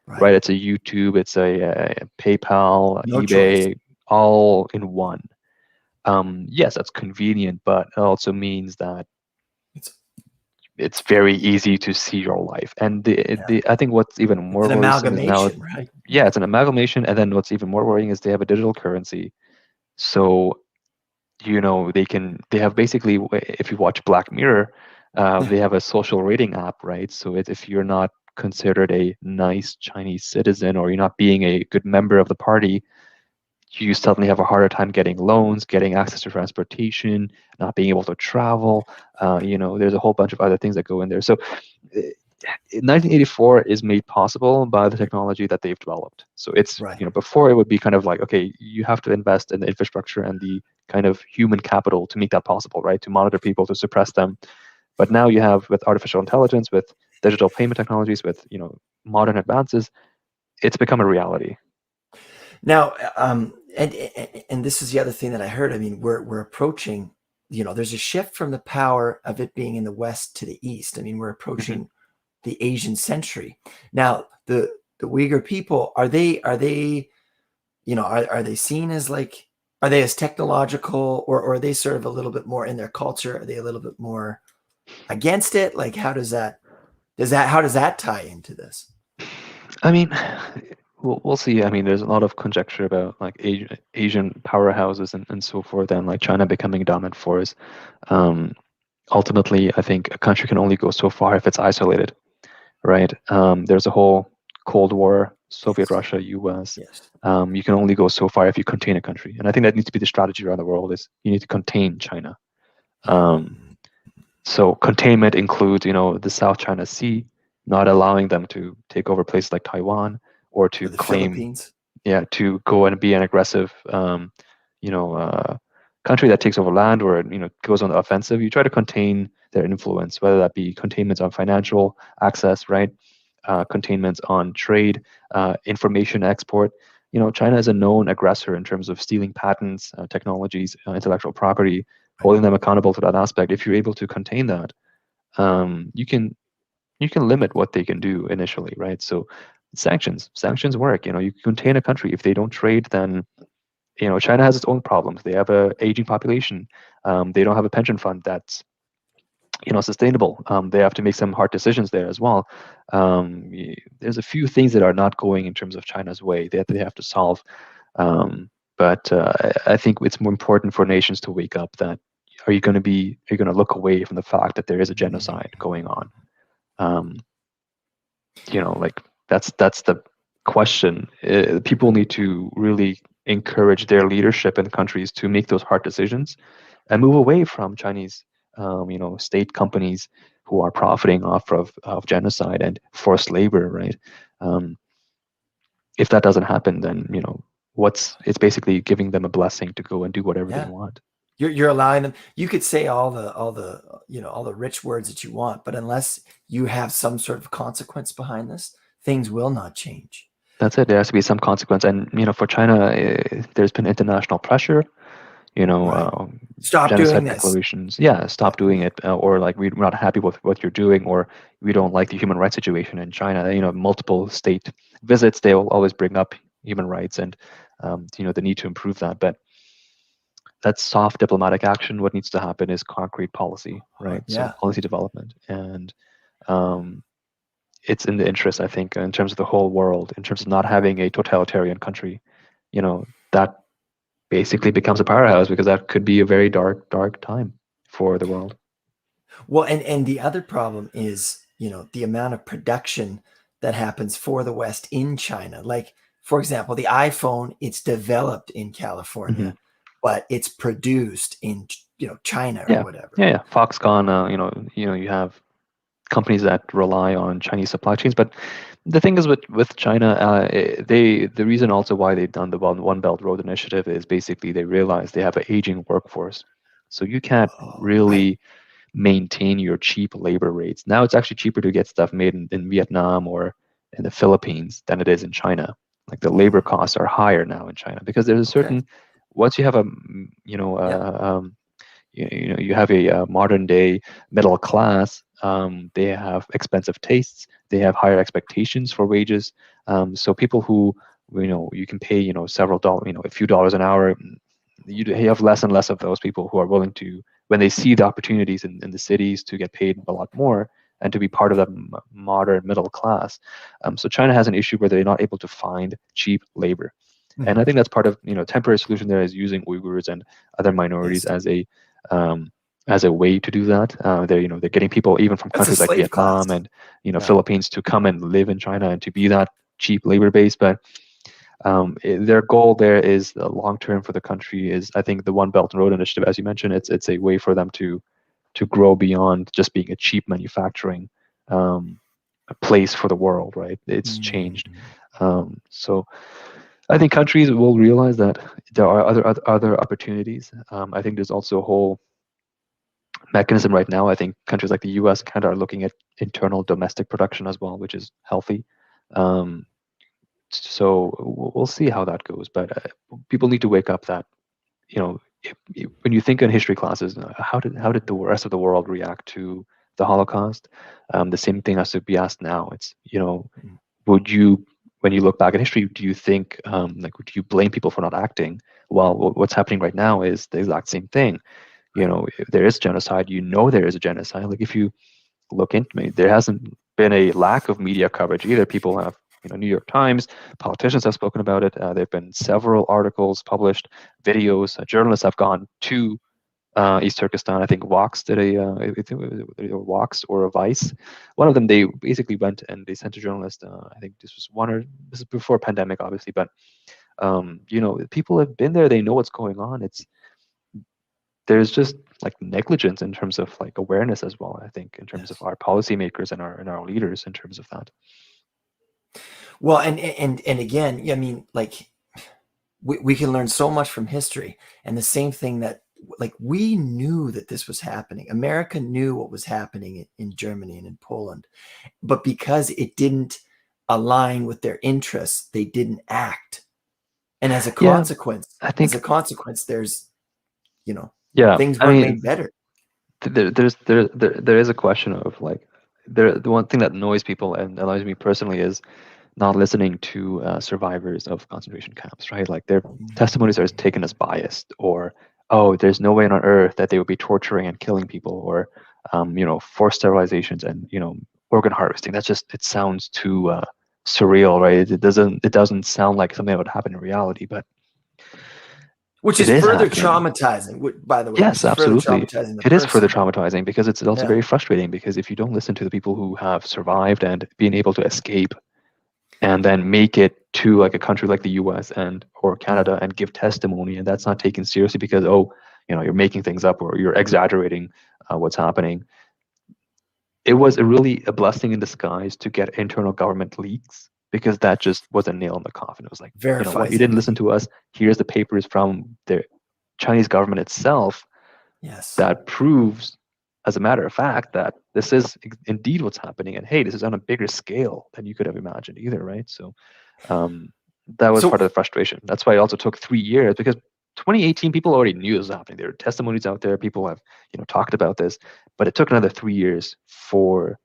Right. right? It's a YouTube, it's a PayPal, No choice. eBay, all in one. Yes, that's convenient, but it also means that It's it's very easy to see your life. And yeah. I think what's even It's more an worrisome is now, amalgamation, right? yeah, it's an amalgamation. And then what's even more worrying is they have a digital currency. So, they have basically, if you watch Black Mirror, they have a social rating app, right? So if you're not considered a nice Chinese citizen or you're not being a good member of the party, you suddenly have a harder time getting loans, getting access to transportation, not being able to travel. There's a whole bunch of other things that go in there. So, 1984 is made possible by the technology that they've developed. So Right. before it would be kind of like, okay, you have to invest in the infrastructure and the kind of human capital to make that possible, right? To monitor people, to suppress them. But now you have, with artificial intelligence, with digital payment technologies, with modern advances, it's become a reality. Now, and this is the other thing that I heard. I mean, we're approaching. There's a shift from the power of it being in the west to the east. I mean, we're Hmm. approaching the Asian century. Now, the Uyghur people, are they are they seen as like, are they as technological, or are they sort of a little bit more in their culture? Are they a little bit more against it? Like, how does that tie into this? I mean, we'll see. I mean, there's a lot of conjecture about like Asian powerhouses and so forth, and like China becoming a dominant force. Um, Ultimately, I think a country can only go so far if it's isolated, right? There's a whole Cold War, Soviet Yes, Russia, U.S. yes. You can only go so far if you contain a country, and I think that needs to be the strategy around the world: is you need to contain China. Um, Mm, so containment includes, the South China Sea, not allowing them to take over places like Taiwan or or to the claim, Philippines. yeah, to go and be an aggressive, you know, country that takes over land or goes on the offensive. You try to contain their influence, whether that be containments on financial access, right? Containments on trade, information export. China is a known aggressor in terms of stealing patents, technologies, intellectual property, Right. holding them accountable to that aspect. If you're able to contain that, you can limit what they can do initially, right? So sanctions work. You contain a country. If they don't trade, then China has its own problems. They have a aging population. They don't have a pension fund that's sustainable. They have to make some hard decisions there as well. There's a few things that are not going in terms of China's way that they have to solve. But I think it's more important for nations to wake up that are you going to look away from the fact that there is a genocide Mhm. going on? Um, like that's the question. People need to really encourage their leadership in countries to make those hard decisions and move away from Chinese, state companies who are profiting off of genocide and forced labor, right? Um, if that doesn't happen, then it's basically giving them a blessing to go and do whatever they Yeah. want. You're allowing them. You could say all the all the rich words that you want, but unless you have some sort of consequence behind this, things will not change. That's it. There has to be some consequence, and for China, there's been international pressure. you know, Right. uh, Stop doing Genocide this. declarations. Yeah, Yeah. stop doing it, or like we're not happy with what you're doing, or we don't like the human rights situation in China. Multiple state visits, they will always bring up human rights and the need to improve that. But that's soft diplomatic action. What needs to happen is concrete policy, right? So Yeah. policy development, and um, it's in the interest, I think, in terms of the whole world, in terms of not having a totalitarian country, that basically becomes a powerhouse because that could be a very dark, dark time for the world. Well, and the other problem is, the amount of production that happens for the West in China. Like, for example, the iPhone, it's developed in Hmm. California, but it's produced in, China or Yeah, whatever. yeah, yeah. Foxconn, you have companies that rely on Chinese supply chains, but the thing is with China, the reason also why they've done the One Belt Road Initiative is basically they realize they have an aging workforce, so you can't Oh, right. really maintain your cheap labor rates. Now it's actually cheaper to get stuff made in Vietnam or in the Philippines than it is in China. Like the labor Mm, costs are higher now in China because there's a okay. certain once you have a Yep. you have a modern day middle class. They have expensive tastes. They have higher expectations for wages. So people who you can pay several dollars, a few dollars an hour. You have less and less of those people who are willing to, when they see the opportunities in the cities, to get paid a lot more and to be part of that modern middle class. So China has an issue where they're not able to find cheap labor. And I think that's part of temporary solution there is using Uyghurs and other minorities Yes. as a way to do that. They're getting people even from That's a countries like slave class. Vietnam and Yeah. Philippines to come and live in China and to be that cheap labor base. But their goal there is the long term for the country is, I think, the One Belt and Road Initiative, as you mentioned. It's a way for them to grow beyond just being a cheap manufacturing place for the world, right? It's changed. So I think countries will realize that there are other opportunities. I think there's also a whole mechanism right now. I think countries like the U.S. kind of are looking at internal domestic production as well, which is healthy. So we'll see how that goes. But people need to wake up that when you think in history classes, how did the rest of the world react to the Holocaust? The same thing has to be asked now. It's would you, when you look back at history, do you think do you blame people for not acting? Well, what's happening right now is the exact same thing. There is genocide. There is a genocide. Like if you look into it, there hasn't been a lack of media coverage either. People have, New York Times, politicians have spoken about it. There have been several articles published, videos. Journalists have gone to East Turkestan. I think Vox did a Vox or a Vice. One of them, they basically went and they sent a journalist. I think this is before pandemic, obviously, but people have been there. They know what's going on. There's just like negligence in terms of like awareness as well. I think in terms of our policymakers and our leaders in terms of that. Well, and again, I mean, like we can learn so much from history, and the same thing that like we knew that this was happening. America knew what was happening in Germany and in Poland, but because it didn't align with their interests, they didn't act. And as a consequence, I think there's yeah, things I weren't mean, made better. there is a question of like the one thing that annoys people and annoys me personally is not listening to survivors of concentration camps, right? Like their testimonies are taken as biased, or there's no way on earth that they would be torturing and killing people, or forced sterilizations and organ harvesting. That's just, it sounds too surreal, right? It doesn't sound like something that would happen in reality, but which is further traumatizing, by the way. Yes, absolutely. It is further person. traumatizing because it's also very frustrating, because if you don't listen to the people who have survived and been able to escape and then make it to like a country like the US or Canada and give testimony, and that's not taken seriously because you're making things up or you're exaggerating what's happening. It was really a blessing in disguise to get internal government leaks, because that just was a nail in the coffin. It was like, verifies you didn't listen to us. Here's the papers from the Chinese government itself. Yes. That proves, as a matter of fact, that this is indeed what's happening. And hey, this is on a bigger scale than you could have imagined either, right? So that was part of the frustration. That's why it also took 3 years, because 2018 people already knew this was happening. There are testimonies out there. People have talked about this, but it took another 3 years for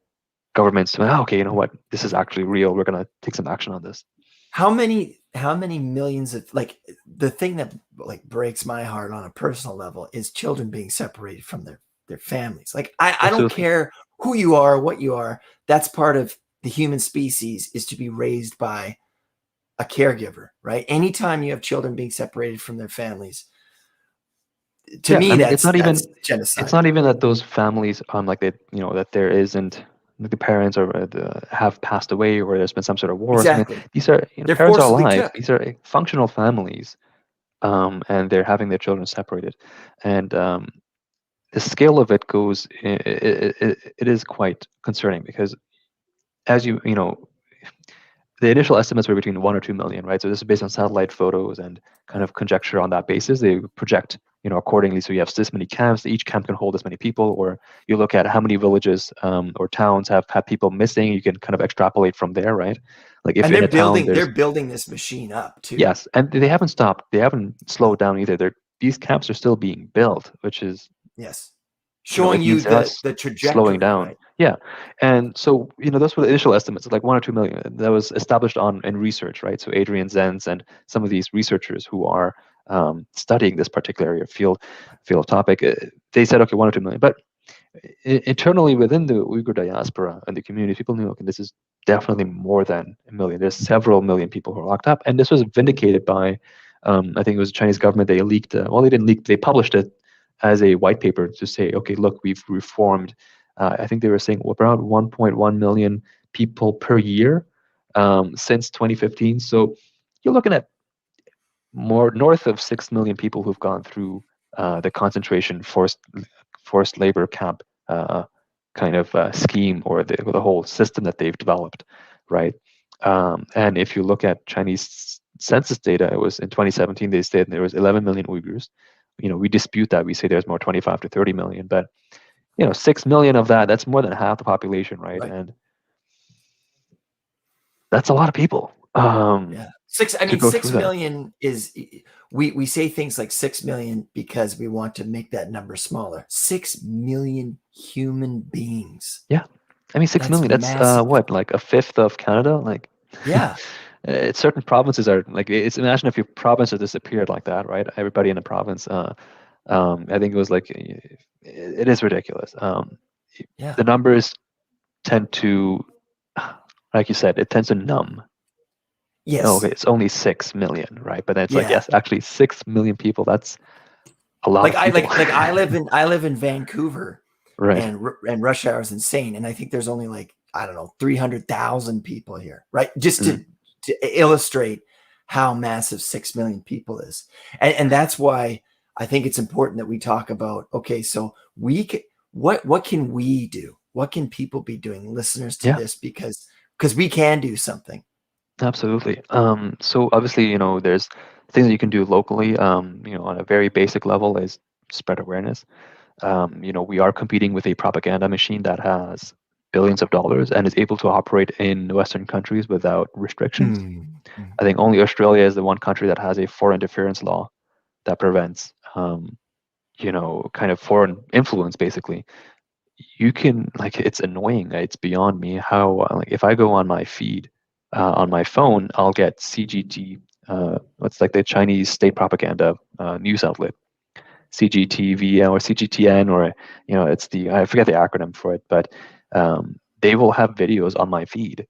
governments to okay, you know what, this is actually real. We're gonna take some action on this. How many millions of, like, the thing that like breaks my heart on a personal level is children being separated from their families. Like I don't care who you are, what you are. That's part of the human species, is to be raised by a caregiver, right? Anytime you have children being separated from their families, to me, that's genocide. It's not even that those families like they that there isn't, the parents have passed away, or there's been some sort of war. Exactly. I mean, these are parents are alive. These are functional families, and they're having their children separated, and the scale of it goes. It is quite concerning, because as the initial estimates were between 1 or 2 million, right? So this is based on satellite photos and kind of conjecture on that basis. They project, accordingly. So you have this many camps. Each camp can hold this many people. Or you look at how many villages or towns have had people missing. You can kind of extrapolate from there, right? Like if in a town, they're building this machine up too. Yes, and they haven't stopped. They haven't slowed down either. These camps are still being built, which is Yes. You know, Showing it you means us the slowing trajectory, down. right? Yeah. And so, those were the initial estimates, like 1 or 2 million. That was established in research, right? So Adrian Zenz and some of these researchers who are studying this particular area field topic, they said, okay, 1 or 2 million. But internally within the Uyghur diaspora and the community, people knew, okay, this is definitely more than a million. There's several million people who are locked up, and this was vindicated by, I think it was the Chinese government. They leaked, well, they didn't leak, they published it as a white paper to say, okay, look, we've reformed. I think they were saying around 1.1 million people per year since 2015. So you're looking at more north of 6 million people who've gone through the concentration forced labor camp kind of scheme, or the whole system that they've developed, right? And if you look at Chinese census data, it was in 2017 they said there was 11 million Uyghurs. We dispute that. We say there's more 25 to 30 million, but 6 million of that's more than half the population, right? Right. And that's a lot of people. Yeah. To go through Six that. million is, we say things like 6 million because we want to make that number smaller. 6 million human beings. Yeah. I mean, 6 That's million, that's massive. what, like a fifth of Canada? Like, Yeah. certain provinces are like, imagine if your province had disappeared like that, right? Everybody in the province, I think it was like, it is ridiculous. Yeah. The numbers tend to, like you said, it tends to numb. Yes. Oh, okay, it's only 6 million, right? But then it's like, Yeah. yes, actually 6 million people, that's a lot Like of people. I live in Vancouver, Right. and rush hour is insane. And I think there's only like, I don't know, 300,000 people here, right? Just Mm. to illustrate how massive 6 million people is. And that's why I think it's important that we talk about, okay, so what can we do? What can people be doing, listeners to Yeah. this? Because we can do something. Absolutely. So obviously, there's things that you can do locally, on a very basic level is spread awareness. We are competing with a propaganda machine that has billions of dollars and is able to operate in Western countries without restrictions. Mm. I think only Australia is the one country that has a foreign interference law that prevents, kind of foreign influence, basically. You can, like, it's annoying. It's beyond me how, like, if I go on my feed on my phone, I'll get CGT, what's like the Chinese state propaganda news outlet, CGTV or CGTN, or it's I forget the acronym for it, but they will have videos on my feed,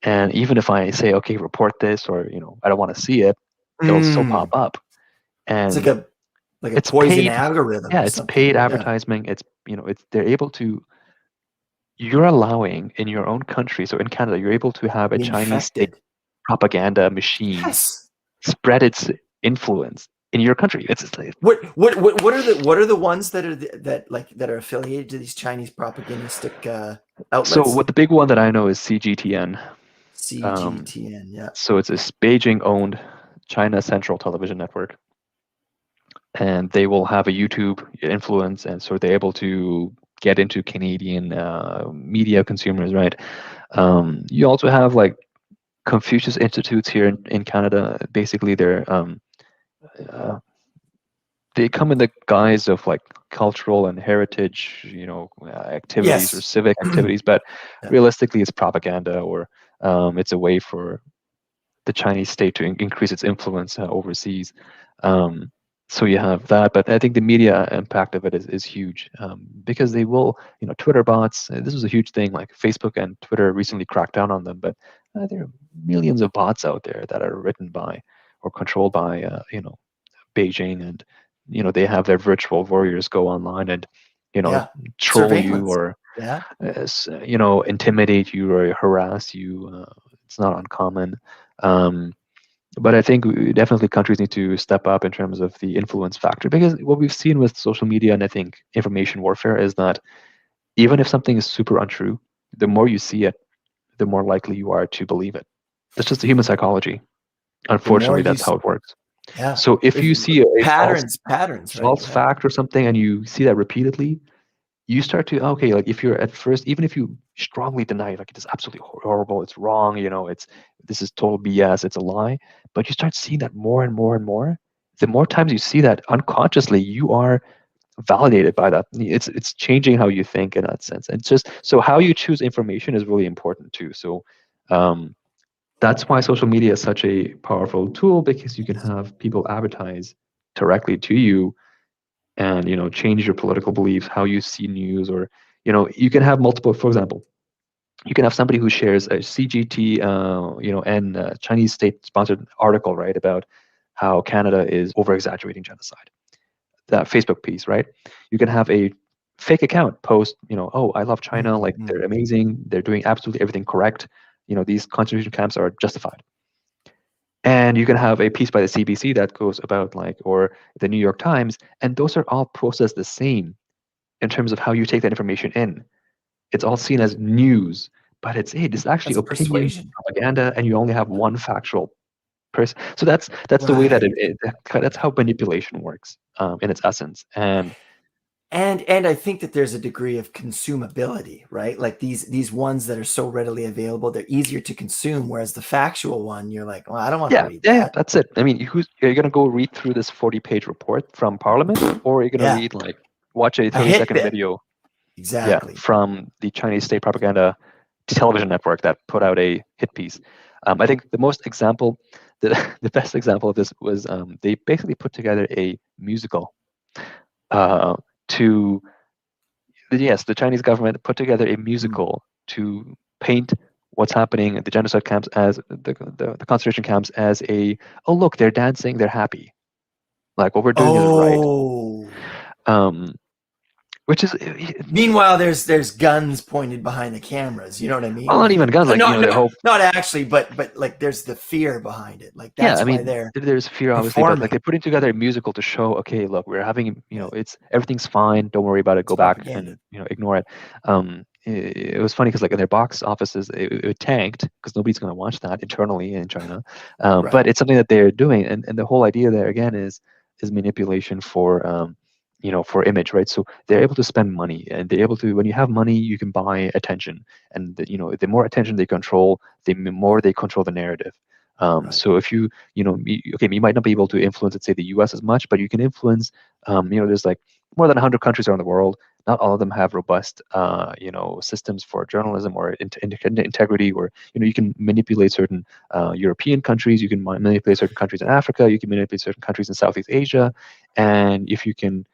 and even if I say, okay, report this, or I don't want to see it, it'll still pop up, It's and like a it's poison paid. algorithm Yeah, or it's something. paid Yeah. advertisement. It's they're able to. You're allowing in your own country, so in Canada, you're able to have a Be Chinese state infected. propaganda machine Yes. spread its influence in your country. It's just like, What are the ones that are that are affiliated to these Chinese propagandistic so outlets? what the big one that I know is CGTN. CGTN. Yeah. So it's a Beijing-owned China Central Television Network, and they will have a YouTube influence, and so they're able to get into Canadian media consumers, right? You also have like Confucius Institutes here in Canada. Basically, uh, they come in the guise of like cultural and heritage, activities or Yes. civic activities, but Yeah. realistically, it's propaganda, or it's a way for the Chinese state to increase its influence overseas. Um, so you have that, but I think the media impact of it is huge, because they will, Twitter bots. This was a huge thing. Like Facebook and Twitter recently cracked down on them, but there are millions of bots out there that are written by or controlled by, Beijing, and they have their virtual warriors go online and Yeah. troll you, Surveillance. or Yeah. intimidate you or harass you. It's not uncommon. Um, but I think definitely countries need to step up in terms of the influence factor, because what we've seen with social media and I think information warfare is that even if something is super untrue, the more you see it, the more likely you are to believe it. That's just the human psychology. The more Unfortunately, you, that's how it works. yeah. So if If you see a patterns, right? false Yeah. fact or something, and you see that repeatedly, you start to, okay, like if you're at first, even if you strongly deny it, like it is absolutely horrible, it's wrong, this is total BS, it's a lie, but you start seeing that more and more and more. The more times you see that, unconsciously you are validated by that. It's changing how you think in that sense. And just so how you choose information is really important too. So that's why social media is such a powerful tool, because you can have people advertise directly to you and change your political beliefs, how you see news, or you can have multiple. For example, you can have somebody who shares a CGT, and Chinese state-sponsored article, right, about how Canada is over-exaggerating genocide. That Facebook piece, right? You can have a fake account post, oh, I love China, like they're amazing, they're doing absolutely everything correct. These concentration camps are justified. And you can have a piece by the CBC that goes about or the New York Times, and those are all processed the same in terms of how you take that information in. It's all seen as news, but this is actually That's opinion, persuasion. propaganda, and you only have one factual person. So that's the way that that's how manipulation works in its essence. And I think that there's a degree of consumability, right? Like these ones that are so readily available, they're easier to consume. Whereas the factual one, you're like, well, I don't want to read that. Yeah, that's it. I mean, are you going to go read through this 40-page report from Parliament, or are you going to read watch a 30-second video? Exactly. From the Chinese state propaganda television network that put out a hit piece. I think the best example of this was they basically put together a musical the Chinese government put together a musical to paint what's happening at the genocide camps as the concentration camps as oh look, they're dancing, they're happy, like what we're doing is right. Which is meanwhile there's guns pointed behind the cameras, you know what I mean? Well, not even guns, not actually, but like there's the fear behind it. Like that's why there's fear obviously, but like they're putting together a musical to show, okay, look, we're having it's everything's fine, don't worry about it, go back and ignore it. It was funny because like in their box offices it tanked because nobody's going to watch that internally in China, but it's something that they're doing, and the whole idea there again is manipulation for for image, right? So they're able to spend money, and they're able to, when you have money, you can buy attention, and the more attention they control, the more they control the narrative. So if you might not be able to influence, let's say, the U.S. as much, but you can influence. There's like more than 100 countries around the world. Not all of them have robust, systems for journalism or integrity, or you can manipulate certain European countries. You can manipulate certain countries in Africa. You can manipulate certain countries in Southeast Asia, and if you can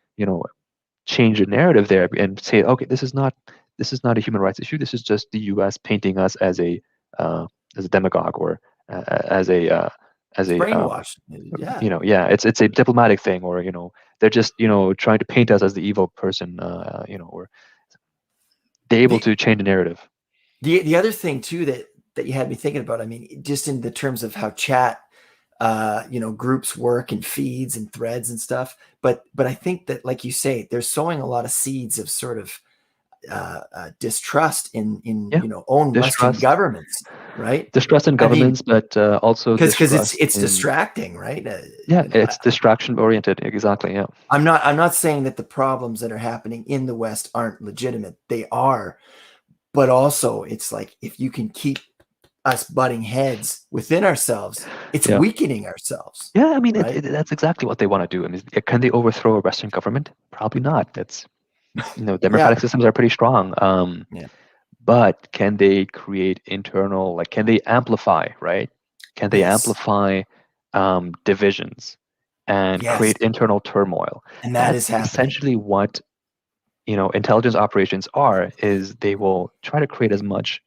change the narrative there and say, okay, this is not a human rights issue. This is just the U.S. painting us as a demagogue, or as a brainwashed. It's a diplomatic thing, or they're just trying to paint us as the evil person, or they're able to change the narrative. The other thing too that you had me thinking about, I mean, just in the terms of how chat groups work and feeds and threads and stuff, but I think that, like you say, they're sowing a lot of seeds of sort of distrust in own Western governments, right? Distrust in governments, but also because it's distracting, right? It's distraction oriented, exactly. Yeah, I'm not saying that the problems that are happening in the West aren't legitimate. They are, but also it's like, if you can keep us butting heads within ourselves, it's weakening ourselves. Yeah, I mean, that's exactly what they want to do. I mean, can they overthrow a Western government? Probably not. That's democratic systems are pretty strong. But can they create internal, can they amplify, right? Can they amplify divisions and create internal turmoil? And that's essentially what intelligence operations are. Is they will try to create as much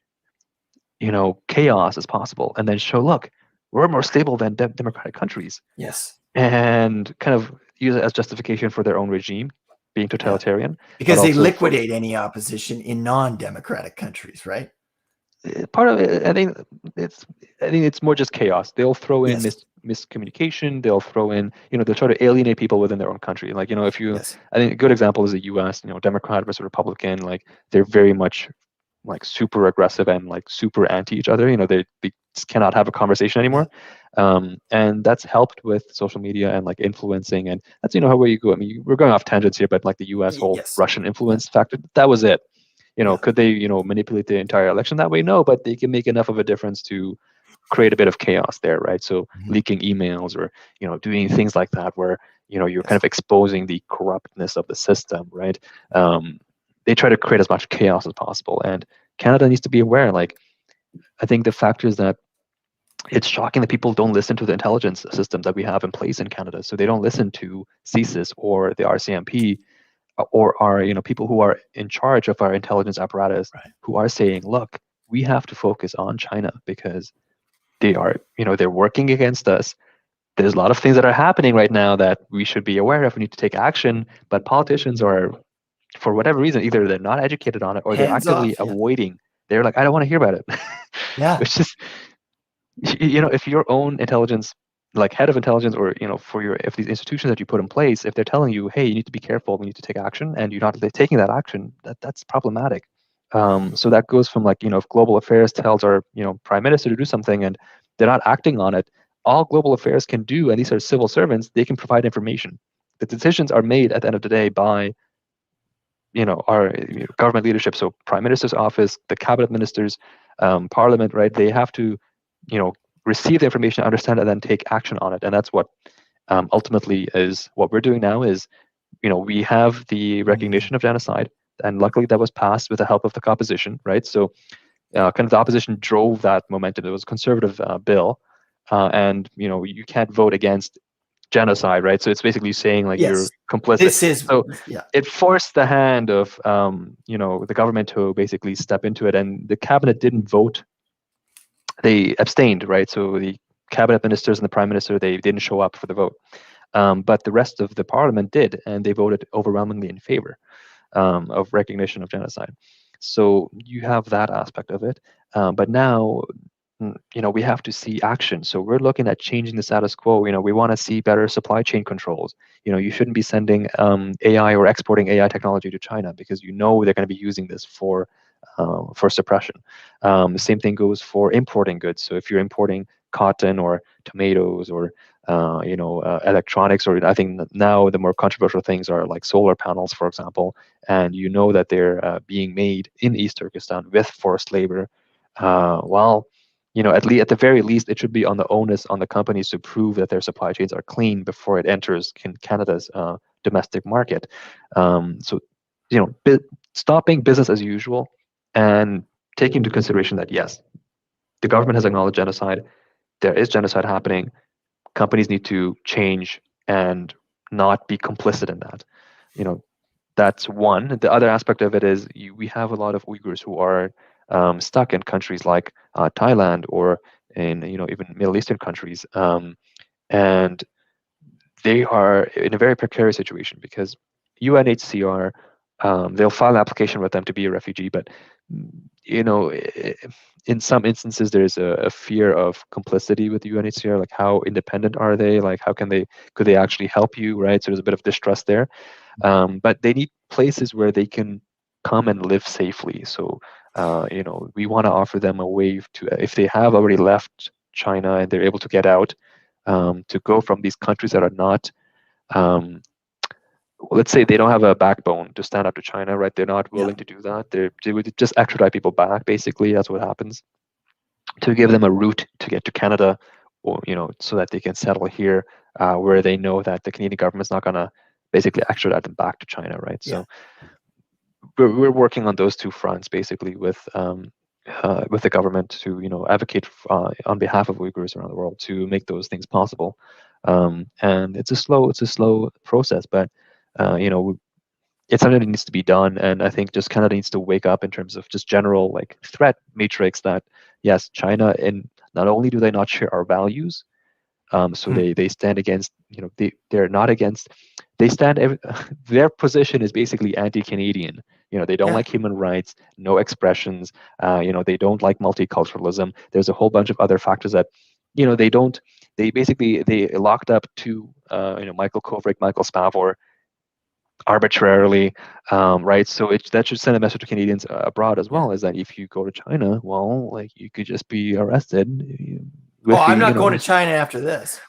chaos as possible, and then show, look, we're more stable than democratic countries. Yes. And kind of use it as justification for their own regime being totalitarian. Because they liquidate any opposition in non-democratic countries, right? Part of it, I think it's more just chaos. They'll throw in miscommunication. They'll throw in, they'll try to alienate people within their own country. Like, if you, I think a good example is the U.S. Democrat versus Republican. Like, they're very much super aggressive and super anti each other. They just cannot have a conversation anymore. And that's helped with social media and influencing, and that's how where you go. I mean, we're going off tangents here, but the U.S. whole Russian influence factor, that was it. Could they manipulate the entire election that way? No, but they can make enough of a difference to create a bit of chaos there, right? So leaking emails, or doing things like that, where you're kind of exposing the corruptness of the system, right? They try to create as much chaos as possible, and Canada needs to be aware. Like, I think the factor is that it's shocking that people don't listen to the intelligence systems that we have in place in Canada. So they don't listen to CSIS or the RCMP or our people who are in charge of our intelligence apparatus, who are saying, look, we have to focus on China because they are they're working against us. There's a lot of things that are happening right now that we should be aware of. We need to take action, but politicians are, for whatever reason, either they're not educated on it or they're actively avoiding. They're like, I don't want to hear about it. Yeah. Which is, if your own intelligence, like head of intelligence, or if these institutions that you put in place, if they're telling you, hey, you need to be careful, we need to take action, and you're not taking that action, that's problematic. So that goes from, like, if global affairs tells our prime minister to do something and they're not acting on it, all global affairs can do, and these are civil servants, they can provide information. The decisions are made at the end of the day by our government leadership. So prime minister's office, the cabinet ministers, parliament, right? They have to receive the information, understand it, and then take action on it. And that's what ultimately is what we're doing now. Is we have the recognition of genocide, and luckily that was passed with the help of the opposition, right? So kind of the opposition drove that momentum. It was a conservative bill, and you can't vote against genocide, right? So it's basically saying, like, you're complicit. It forced the hand of the government to basically step into it, and the cabinet didn't vote. They abstained, right? So the cabinet ministers and the prime minister, they didn't show up for the vote, but the rest of the parliament did, and they voted overwhelmingly in favor of recognition of genocide. So you have that aspect of it, but now we have to see action. So we're looking at changing the status quo. We want to see better supply chain controls. You shouldn't be sending AI or exporting AI technology to China, because they're going to be using this for suppression. The same thing goes for importing goods. So if you're importing cotton or tomatoes or electronics, or I think now the more controversial things are like solar panels, for example, and that they're being made in East Turkestan with forced labor. At the very least, it should be on the onus on the companies to prove that their supply chains are clean before it enters Canada's domestic market. Stopping business as usual and taking into consideration that, yes, the government has acknowledged genocide. There is genocide happening. Companies need to change and not be complicit in that. That's one. The other aspect of it is we have a lot of Uyghurs who are stuck in countries like Thailand or in even Middle Eastern countries, and they are in a very precarious situation because UNHCR, they'll file an application with them to be a refugee, but in some instances there's a fear of complicity with the UNHCR. Like, how independent are they? Like, could they actually help you, right? So there's a bit of distrust there, but they need places where they can come and live safely. So we want to offer them a way to, if they have already left China and they're able to get out, to go from these countries that are not, let's say they don't have a backbone to stand up to China, right? They're not willing to do that. They would just extradite people back. Basically, that's what happens. To give them a route to get to Canada, or so that they can settle here, where they know that the Canadian government's not going to basically extradite them back to China, right? So we're working on those two fronts, basically, with the government to advocate on behalf of Uyghurs around the world to make those things possible. And it's a slow process, but it's something that needs to be done. And I think just Canada needs to wake up in terms of just general, like, threat matrix that, yes, China, and not only do they not share our values, so they stand against, they're not against, they stand, their position is basically anti-Canadian. They don't like human rights, no expressions, they don't like multiculturalism. There's a whole bunch of other factors that, they locked up to, Michael Kovrig, Michael Spavor, arbitrarily, right? So that should send a message to Canadians abroad as well, is that if you go to China, well, like, you could just be arrested. I'm not going to China after this.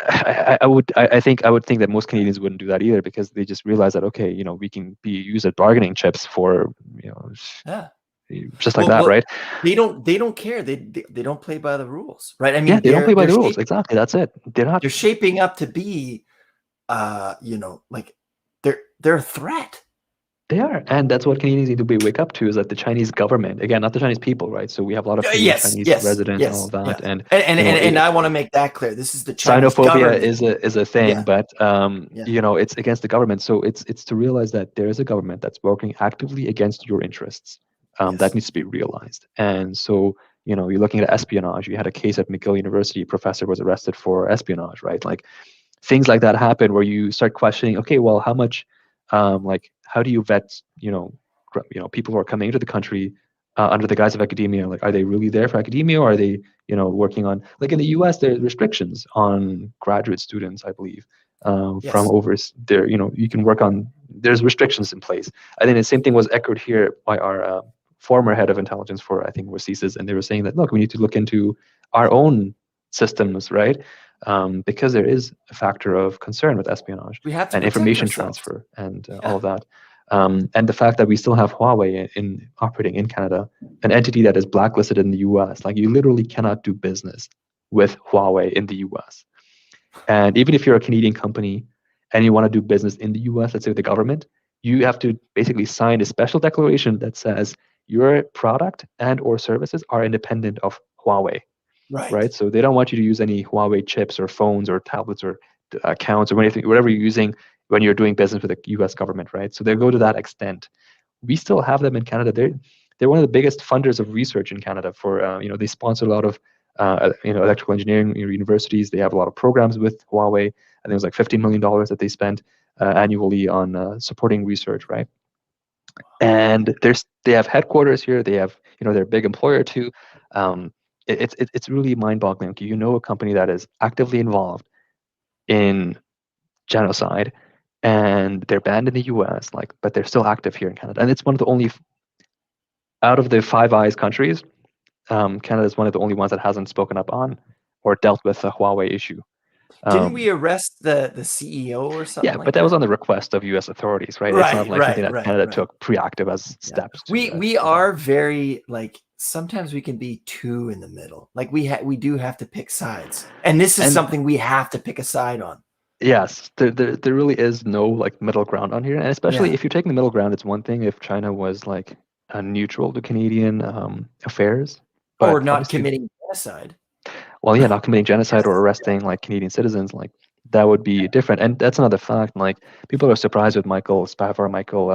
I would think that most Canadians wouldn't do that either, because they just realize that, okay, we can be used as bargaining chips for just like that, right? They don't care. They don't play by the rules, right? I mean, they don't play by the rules. Exactly, that's it. They're shaping up to be like they're a threat. They are, and that's what Canadians need to wake up to, is that the Chinese government, again, not the Chinese people, right? So we have a lot of Canadian Yes, Chinese yes, residents and all yes, of that, yeah. and And I want to make that clear. This is the Chinese xenophobia government. is a thing, Yeah, but yeah, it's against the government. So it's to realize that there is a government that's working actively against your interests. That yes. needs to be realized. And so you're looking at espionage. You had a case at McGill University. A professor was arrested for espionage, right? Like things like that happen where you start questioning. Okay, well, how much, like, how do you vet, people who are coming into the country under the guise of academia? Like, are they really there for academia, or are they working on, like in the US, there's restrictions on graduate students, I believe, from Yes. over there. You can work on, there's restrictions in place. I think the same thing was echoed here by our former head of intelligence for, I think, overseas, and they were saying that, look, we need to look into our own systems, right? Because there is a factor of concern with espionage We have to and protect information ourselves. transfer and all Yeah. of that. And the fact that we still have Huawei in operating in Canada, an entity that is blacklisted in the US. Like, you literally cannot do business with Huawei in the US. And even if you're a Canadian company and you want to do business in the US, let's say with the government, you have to basically sign a special declaration that says your product and or services are independent of Huawei, Right. right? So they don't want you to use any Huawei chips or phones or tablets or accounts or anything, whatever you're using when you're doing business with the US government, right? So they go to that extent. We still have them in Canada. They're one of the biggest funders of research in Canada. For they sponsor a lot of electrical engineering universities. They have a lot of programs with Huawei. I think it was like $15 million that they spent annually on supporting research, right? And they have headquarters here. They have, they're a big employer too. It's really mind-boggling. Okay, a company that is actively involved in genocide, and they're banned in the U.S. But they're still active here in Canada, and it's one of the only, out of the Five Eyes countries, Canada is one of the only ones that hasn't spoken up on or dealt with the Huawei issue. Didn't we arrest the CEO or something Yeah, but like that was that? on the request of U.S. authorities, right? It's not Right, like something right, that right, Canada right. took proactive as Yeah. steps to. We are very, like, sometimes we can be too in the middle. Like we do have to pick sides. And this is And something we have to pick a side on. yes, there really is no like middle ground on here, and especially Yeah. if you're taking the middle ground, it's one thing if China was like neutral to Canadian affairs, Or but not obviously, committing genocide. well, yeah, not committing genocide or Yes. arresting like Canadian citizens, like that would be different, and that's another fact. Like, people are surprised with Michael Spavor, Michael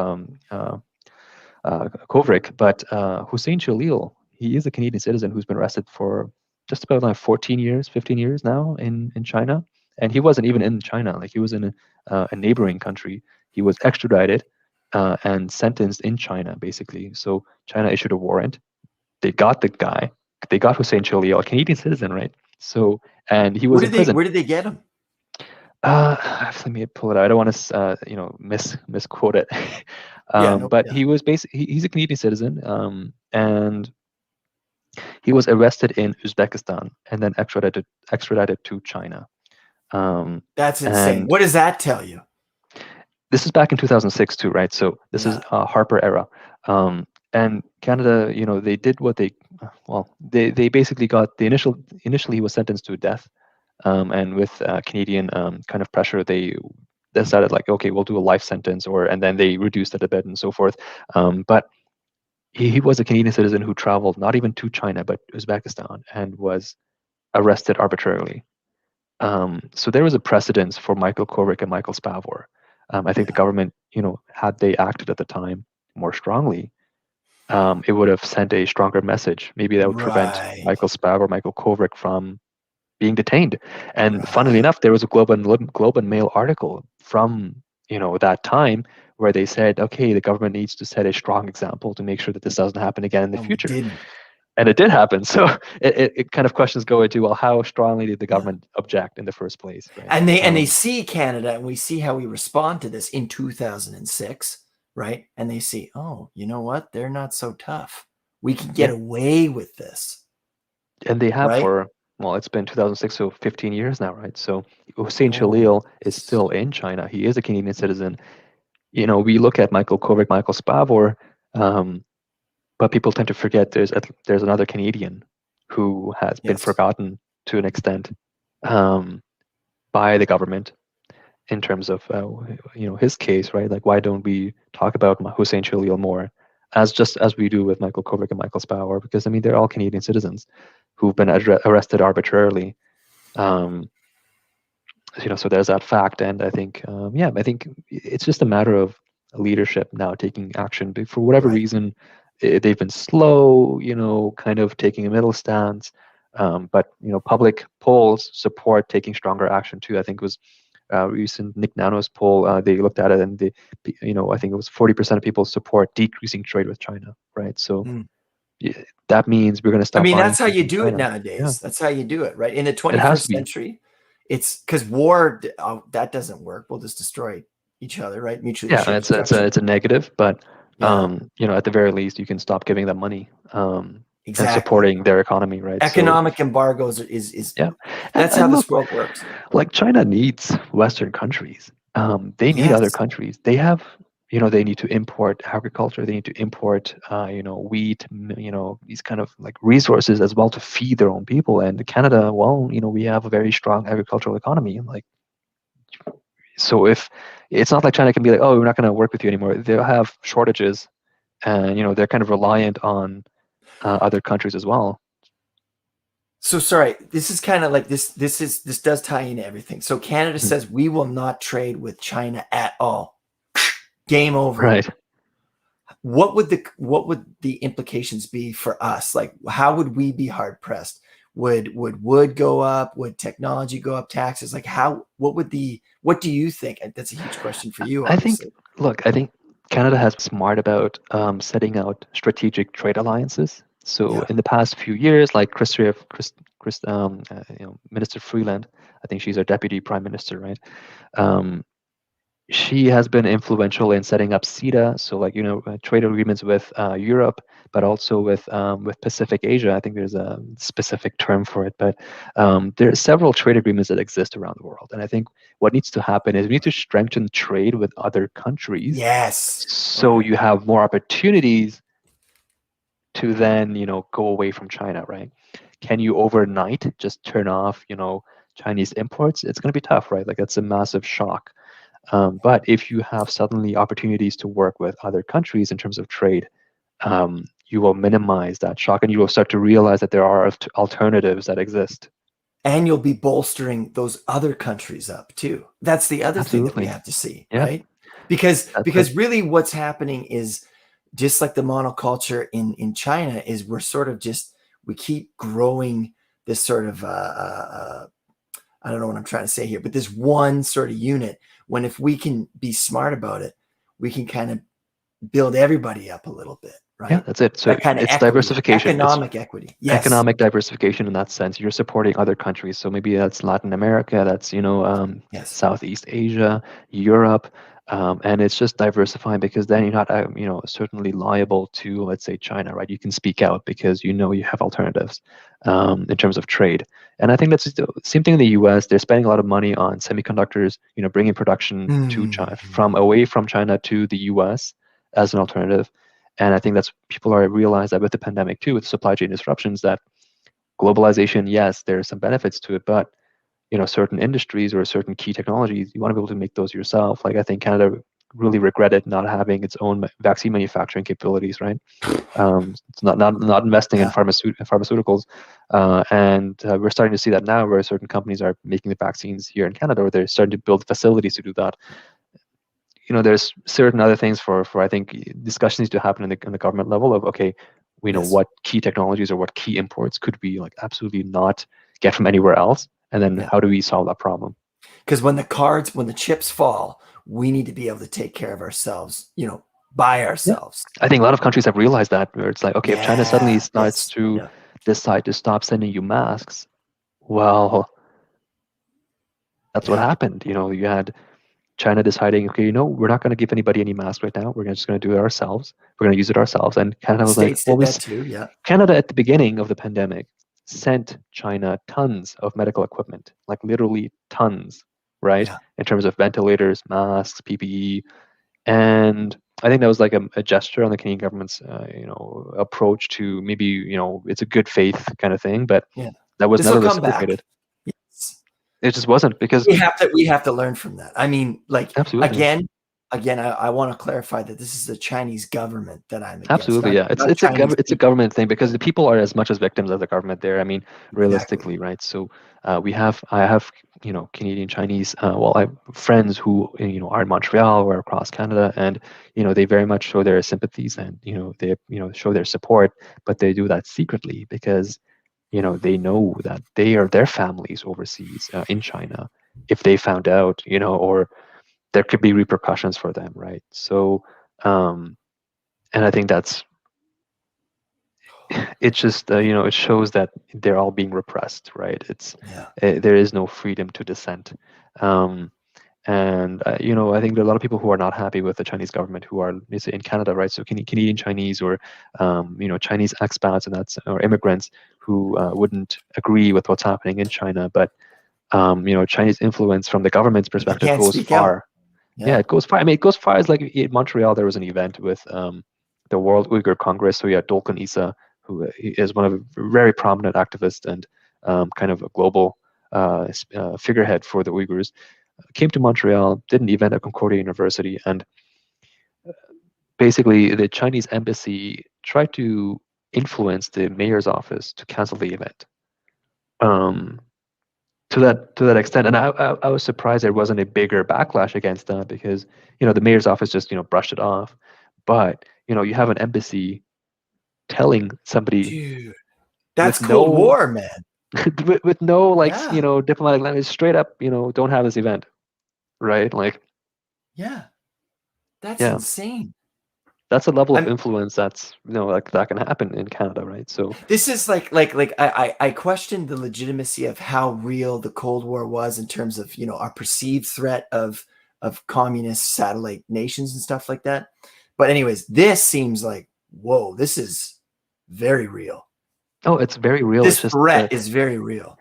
Kovrig, but Hussein Khalil, he is a Canadian citizen who's been arrested for just about like 14 years, 15 years now in China. And he wasn't even in China, like he was in a neighboring country. He was extradited and sentenced in China, basically. So China issued a warrant. They got the guy. They got Hussein Khalil, a Canadian citizen, right? So, and he was in prison. Where did they get him? Let me pull it out. I don't want to, misquote it. Yeah, no, But yeah. he was basically, he's a Canadian citizen, and he was arrested in Uzbekistan and then extradited to China. That's insane. And What does that tell you? this is back in 2006 too, right? So this is Yeah. Harper era. And Canada, they did what they basically got initially he was sentenced to death. And with Canadian kind of pressure, they decided like, okay, we'll do a life sentence, and then they reduced it a bit and so forth. But he was a Canadian citizen who traveled not even to China but Uzbekistan and was arrested arbitrarily. So there was a precedence for Michael Kovrig and Michael Spavor. I think the Yeah. government, had they acted at the time more strongly, it would have sent a stronger message. Maybe that would prevent Right. Michael Spavor, Michael Kovrig from being detained. And funnily Right. enough, there was a Globe and Mail article from that time where they said, okay, the government needs to set a strong example to make sure that this doesn't happen again in the And we future. didn't. And it did happen. So it kind of questions go into, well, how strongly did the Yeah. government object in the first place, right? And they see Canada, and we see how we respond to this in 2006, right? And they see, oh, you know what? They're not so tough. We can get Yeah, away with this, and they have right? for, well, it's been 2006, so 15 years now, right? So Hussein Holy. Khalil is still in China. He is a Canadian citizen. We look at Michael Kovrig, Michael Spavor, but people tend to forget there's another Canadian who has been Yes. forgotten to an extent, by the government, in terms of his case, right? Like, why don't we talk about Hussein Chilil more, as we do with Michael Kovrig and Michael Spaur? Because I mean, they're all Canadian citizens who've been arrested arbitrarily. So there's that fact, and I think I think it's just a matter of leadership now taking action. But for whatever Right. reason, they've been slow, kind of taking a middle stance. But public polls support taking stronger action too. I think it was recent Nick Nano's poll. They looked at it, and I think it was 40% of people support decreasing trade with China. Right. So Mm. that means we're going to I stop mean, buying that's how things you from do it China. Yeah, nowadays. That's how you do it, right? In the it has to 21st be. century, it's because war, that doesn't work. We'll just destroy each other, right? Mutually Yeah, assured destruction. it's a negative, but Yeah, at the very least, you can stop giving them money and exactly. supporting their economy, right? So Economic embargoes is yeah, that's how and this look, world works. like China needs Western countries. They need other Yes. countries. They have, they need to import agriculture. They need to import, wheat, these kind of like resources as well to feed their own people. And Canada, well, we have a very strong agricultural economy. Like, so if it's not like China can be like, oh, we're not going to work with you anymore. They'll have shortages, and they're kind of reliant on other countries as well. So sorry, this is kind of like this does tie into everything. So Canada Mhm. says we will not trade with China at all. Game over. Right. What would the implications be for us? Like, how would we be hard pressed? Would wood go up? Would technology go up? Taxes? Like, what do you think? And that's a huge question for you, I think, obviously. look, I think Canada has been smart about setting out strategic trade alliances. So Yeah. in the past few years, like Minister Freeland, I think she's our deputy prime minister, right? Um, she has been influential in setting up CETA, so like trade agreements with Europe, but also with Pacific Asia. I think there's a specific term for it, but there are several trade agreements that exist around the world. And I think what needs to happen is we need to strengthen trade with other countries, Yes. so Okay. you have more opportunities to then go away from China, right? Can you overnight just turn off Chinese imports? It's going to be tough, right? Like, that's a massive shock. But if you have suddenly opportunities to work with other countries in terms of trade, you will minimize that shock, and you will start to realize that there are alternatives that exist. And you'll be bolstering those other countries up too. That's the other thing that we Absolutely. have to see, Yeah, right? Because that's it. because really what's happening is just like the monoculture in China is we're sort of just we keep growing this sort of I don't know what I'm trying to say here, but this one sort of unit when if we can be smart about it, we can kind of build everybody up a little bit, Yeah, right? that's it. So That kind of it's equity, diversification. It's economic equity. Yes. economic diversification in that sense. You're supporting other countries. So maybe that's Latin America, that's Yes. Southeast Asia, Europe, and it's just diversifying, because then you're not certainly liable to, let's say, China, right? You can speak out because you have alternatives in terms of trade. And I think that's the same thing in the U.S. They're spending a lot of money on semiconductors, bringing production to China, Mm-hmm. from away from China to the U.S. as an alternative. And I think that's people are realize that with the pandemic too, with supply chain disruptions, that globalization, yes, there are some benefits to it, but certain industries or certain key technologies, you want to be able to make those yourself. Like, I think Canada really regretted not having its own vaccine manufacturing capabilities, right? It's not investing in Yeah. pharmaceuticals, and we're starting to see that now, where certain companies are making the vaccines here in Canada, or they're starting to build facilities to do that. There's certain other things for I think discussions need to happen in the government level of, okay, we know Yes. what key technologies or what key imports could we like absolutely not get from anywhere else, and then Yeah. how do we solve that problem? Because when the chips fall, we need to be able to take care of ourselves, by Yeah, ourselves. I think a lot of countries have realized that, where it's like, okay, if China suddenly Yeah. starts Yes. to Yeah. decide to stop sending you masks, well, that's what Yeah. happened. You had China deciding, okay, we're not going to give anybody any masks right now. We're just going to do it ourselves. We're going to use it ourselves. And Canada was like, States well, did that too. Yeah. Canada at the beginning of the pandemic sent China tons of medical equipment, like literally tons, right? Yeah. In terms of ventilators, masks, PPE, and I think that was like a gesture on the Canadian government's, approach to maybe, it's a good faith kind of thing, but Yeah. that was This will never come back. reciprocated. Yes. It just wasn't, because we have to learn from that. I mean, like, absolutely. again, I want to clarify that this is the Chinese government that I'm against, Absolutely, yeah. not Chinese It's a people. government thing, because the people are as much as victims as the government there. I mean, Exactly. realistically, right? So I have Canadian Chinese, well, I have friends who are in Montreal or across Canada, and they very much show their sympathies, and they show their support, but they do that secretly, because they know that their families overseas, in China, if they found out, or there could be repercussions for them, right? So. And I think that's it's just it shows that they're all being repressed, right? Yeah. There is no freedom to dissent. um, and I think there are a lot of people who are not happy with the Chinese government, who are, let's say, in Canada, right? So Canadian Chinese, or Chinese expats, and that's, or immigrants who wouldn't agree with what's happening in China, but Chinese influence from the government's But they perspective can't goes speak out. far. Yeah, Yeah. it goes far. I mean, it goes far as, like, in Montreal, there was an event with the World Uyghur Congress. So yeah, Dolkun Issa, who he is one of a very prominent activist, and kind of a global figurehead for the Uyghurs, came to Montreal, did an event at Concordia University, and basically the Chinese embassy tried to influence the mayor's office to cancel the event. Um, to that extent, and I was surprised there wasn't a bigger backlash against that, because the mayor's office just brushed it off. But you have an embassy telling somebody Dude, that's with Cold no War, man. with no, like, Yeah. diplomatic language, straight up, don't have this event, right? Like, Yeah. That's yeah, insane. that's a level of I'm influence that's like that can happen in Canada, right? So This is like I questioned the legitimacy of how real the Cold War was in terms of, our perceived threat of communist satellite nations and stuff like that. But anyways, this seems like, whoa, this is very real. oh, it's very real. It's This just threat is very real.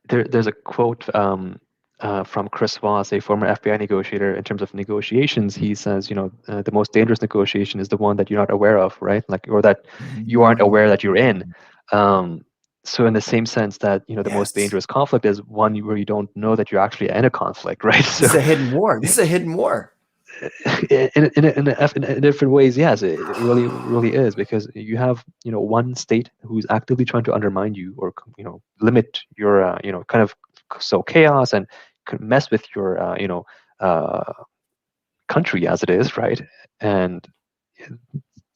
there's a quote from Chris Voss, a former FBI negotiator. In terms of negotiations, he says, the most dangerous negotiation is the one that you're not aware of, right? Like, or that you aren't aware that you're in. Um, so in the same sense that, the most Yes. dangerous conflict is one where you don't know that you're actually in a conflict, right? This So is a hidden war. This is a hidden war. in different ways, yes, it really is, because you have one state who's actively trying to undermine you, or limit your kind of sow chaos and mess with your uh, country as it is, right? And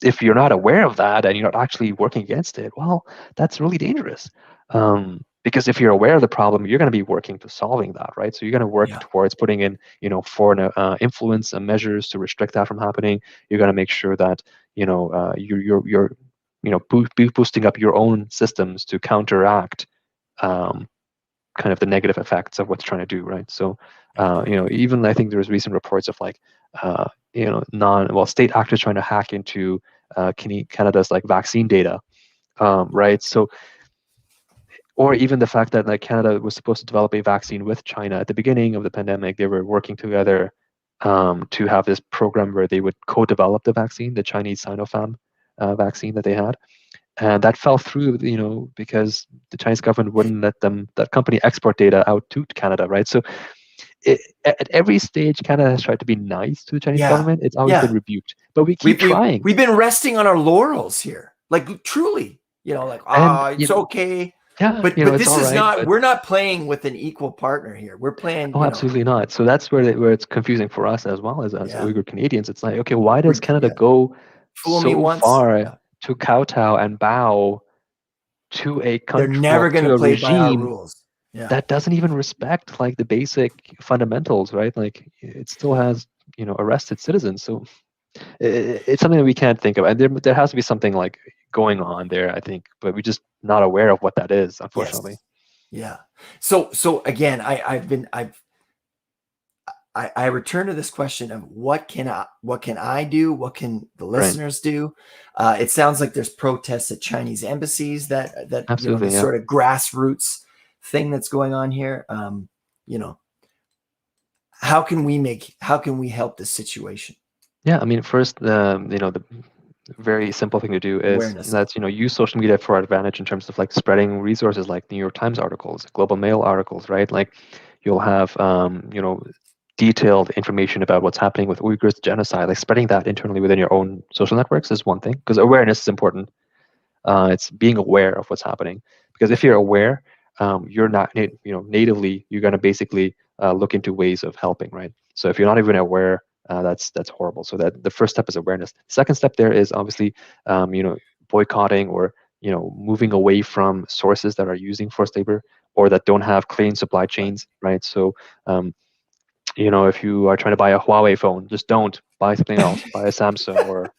if you're not aware of that, and you're not actually working against it, well, that's really dangerous. Because if you're aware of the problem, you're going to be working to solving that, right? So you're going to work Yeah. towards putting in, foreign influence and measures to restrict that from happening. You're going to make sure that you're boosting up your own systems to counteract kind of the negative effects of what's trying to do, right? So, even I think there was recent reports of, like, state actors trying to hack into Canada's, like, vaccine data, right? So, or even the fact that, like, Canada was supposed to develop a vaccine with China at the beginning of the pandemic. They were working together to have this program where they would co-develop the vaccine, the Chinese Sinopharm vaccine that they had, and that fell through, because the Chinese government wouldn't let that company export data out to Canada, right? So at every stage, Canada has tried to be nice to the Chinese Yeah. government. It's always been Yeah. rebuked, but we keep We've trying. we've been resting on our laurels here. Like, truly, like, And it's okay. yeah, But it's this all is right, not, but we're not playing with an equal partner here. We're playing, oh, absolutely not. So that's where it's confusing for us, as well as yeah. Uyghur Canadians. It's like, okay, why does Canada Yeah. go Fool me so once. far Yeah. to kowtow and bow to a They're country, well, never going to to a play by our regime rules. Yeah. that doesn't even respect, like, the basic fundamentals, right? Like, it still has arrested citizens. So it's something that we can't think of, and there has to be something, like, going on there, I think, but we're just not aware of what that is, unfortunately. Yes. Yeah. So again, I return to this question of what can I do? What can the Right. listeners do? It sounds like there's protests at Chinese embassies, that Absolutely, this yeah. sort of grassroots thing that's going on here. How can we help this situation? Yeah, I mean, first, the very simple thing to do is Awareness. let's use social media for our advantage in terms of, like, spreading resources like New York Times articles, Global Mail articles, right? Like, You'll have detailed information about what's happening with Uyghurs genocide. Like spreading that internally within your own social networks is one thing, because awareness is important. It's being aware of what's happening, because if you're aware, you're not natively you're going to basically look into ways of helping, right? So if you're not even aware, that's horrible. So that the first step is awareness. Second step there is obviously boycotting or moving away from sources that are using forced labor or that don't have clean supply chains, right? So if you are trying to buy a Huawei phone, just don't buy something else. Buy a Samsung or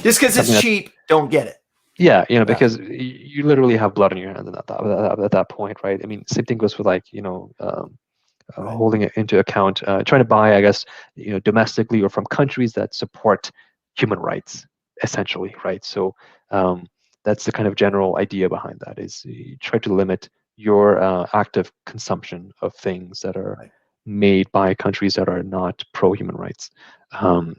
just because it's cheap, don't get it. Yeah, because you literally have blood on your hands at that point, right? I mean, same thing goes with like holding it into account, trying to buy, I guess, domestically or from countries that support human rights, essentially, right? So that's the kind of general idea behind that, is you try to limit your active consumption of things that are made by countries that are not pro-human rights.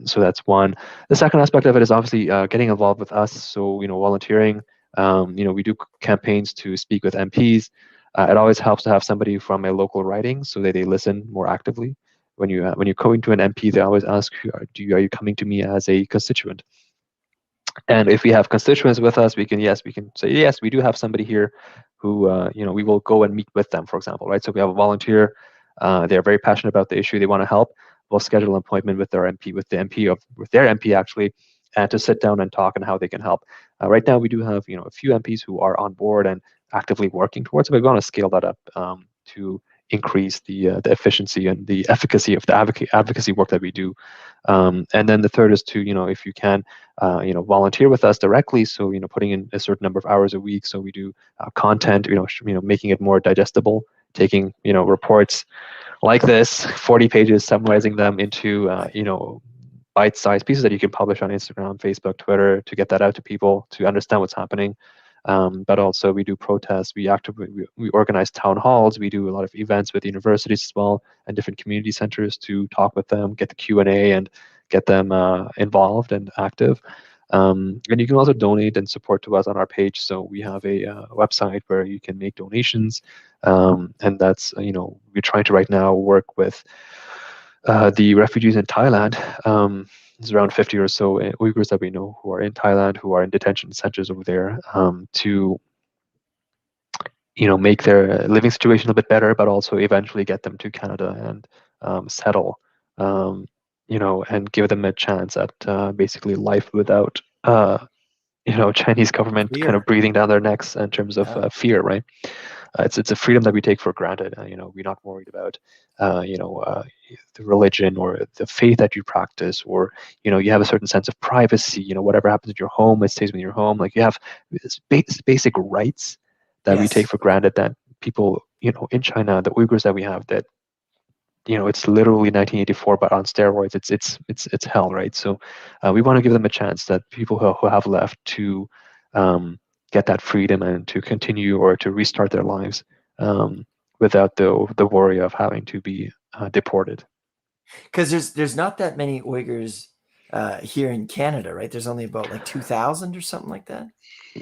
So that's one. The second aspect of it is obviously getting involved with us. So volunteering. We do campaigns to speak with MPs. It always helps to have somebody from a local riding so that they listen more actively. When you're going to an MP, they always ask, are you coming to me as a constituent? And if we have constituents with us, we can say yes, we do have somebody here who we will go and meet with them, for example, right? So we have a volunteer. They're very passionate about the issue. They want to help. We'll schedule an appointment with their MP, with their MP actually, to sit down and talk and how they can help. Right now, we do have a few MPs who are on board and actively working towards it. But we want to scale that up to increase the efficiency and the efficacy of the advocacy work that we do. And then the third is to if you can volunteer with us directly. So putting in a certain number of hours a week. So we do content, making it more digestible, taking reports like this, 40 pages, summarizing them into bite-sized pieces that you can publish on Instagram, Facebook, Twitter, to get that out to people to understand what's happening. But also we do protests. We organize town halls. We do a lot of events with universities as well and different community centers to talk with them, get the Q&A, and get them involved and active. And you can also donate and support to us on our page. So we have a website where you can make donations, and that's we're trying to right now work with the refugees in Thailand. There's around 50 or so Uyghurs that we know who are in Thailand, who are in detention centers over there, to make their living situation a bit better, but also eventually get them to Canada and settle, and give them a chance at basically life without Chinese government Fear. kind of breathing down their necks in terms of fear, right? It's a freedom that we take for granted. We're not worried about the religion or the faith that you practice, or you have a certain sense of privacy. Whatever happens in your home, it stays in your home. Like you have basic rights that we take for granted, that people in China, the Uyghurs that we have, that it's literally 1984 but on steroids. It's hell, right? So we want to give them a chance, that people who have left, to get that freedom and to continue or to restart their lives without the worry of having to be deported. Because there's not that many Uyghurs here in Canada, right? There's only about like 2,000 or something like that.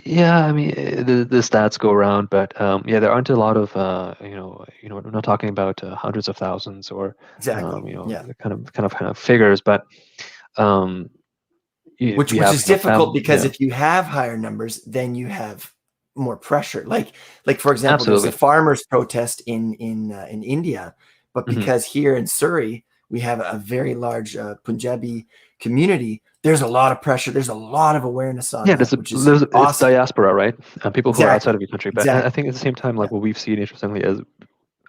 Yeah, I mean the stats go around, but yeah, there aren't a lot of we're not talking about hundreds of thousands or Exactly. kind of figures, but which is difficult, because if you have higher numbers, then you have more pressure. Like for example, Absolutely. there's a farmers' protest in India, but because here in Surrey we have a very large Punjabi community, there's a lot of pressure. There's a lot of awareness on that, which is awesome. It's diaspora, right? People who are outside of your country. But I think at the same time, like what we've seen, interestingly, is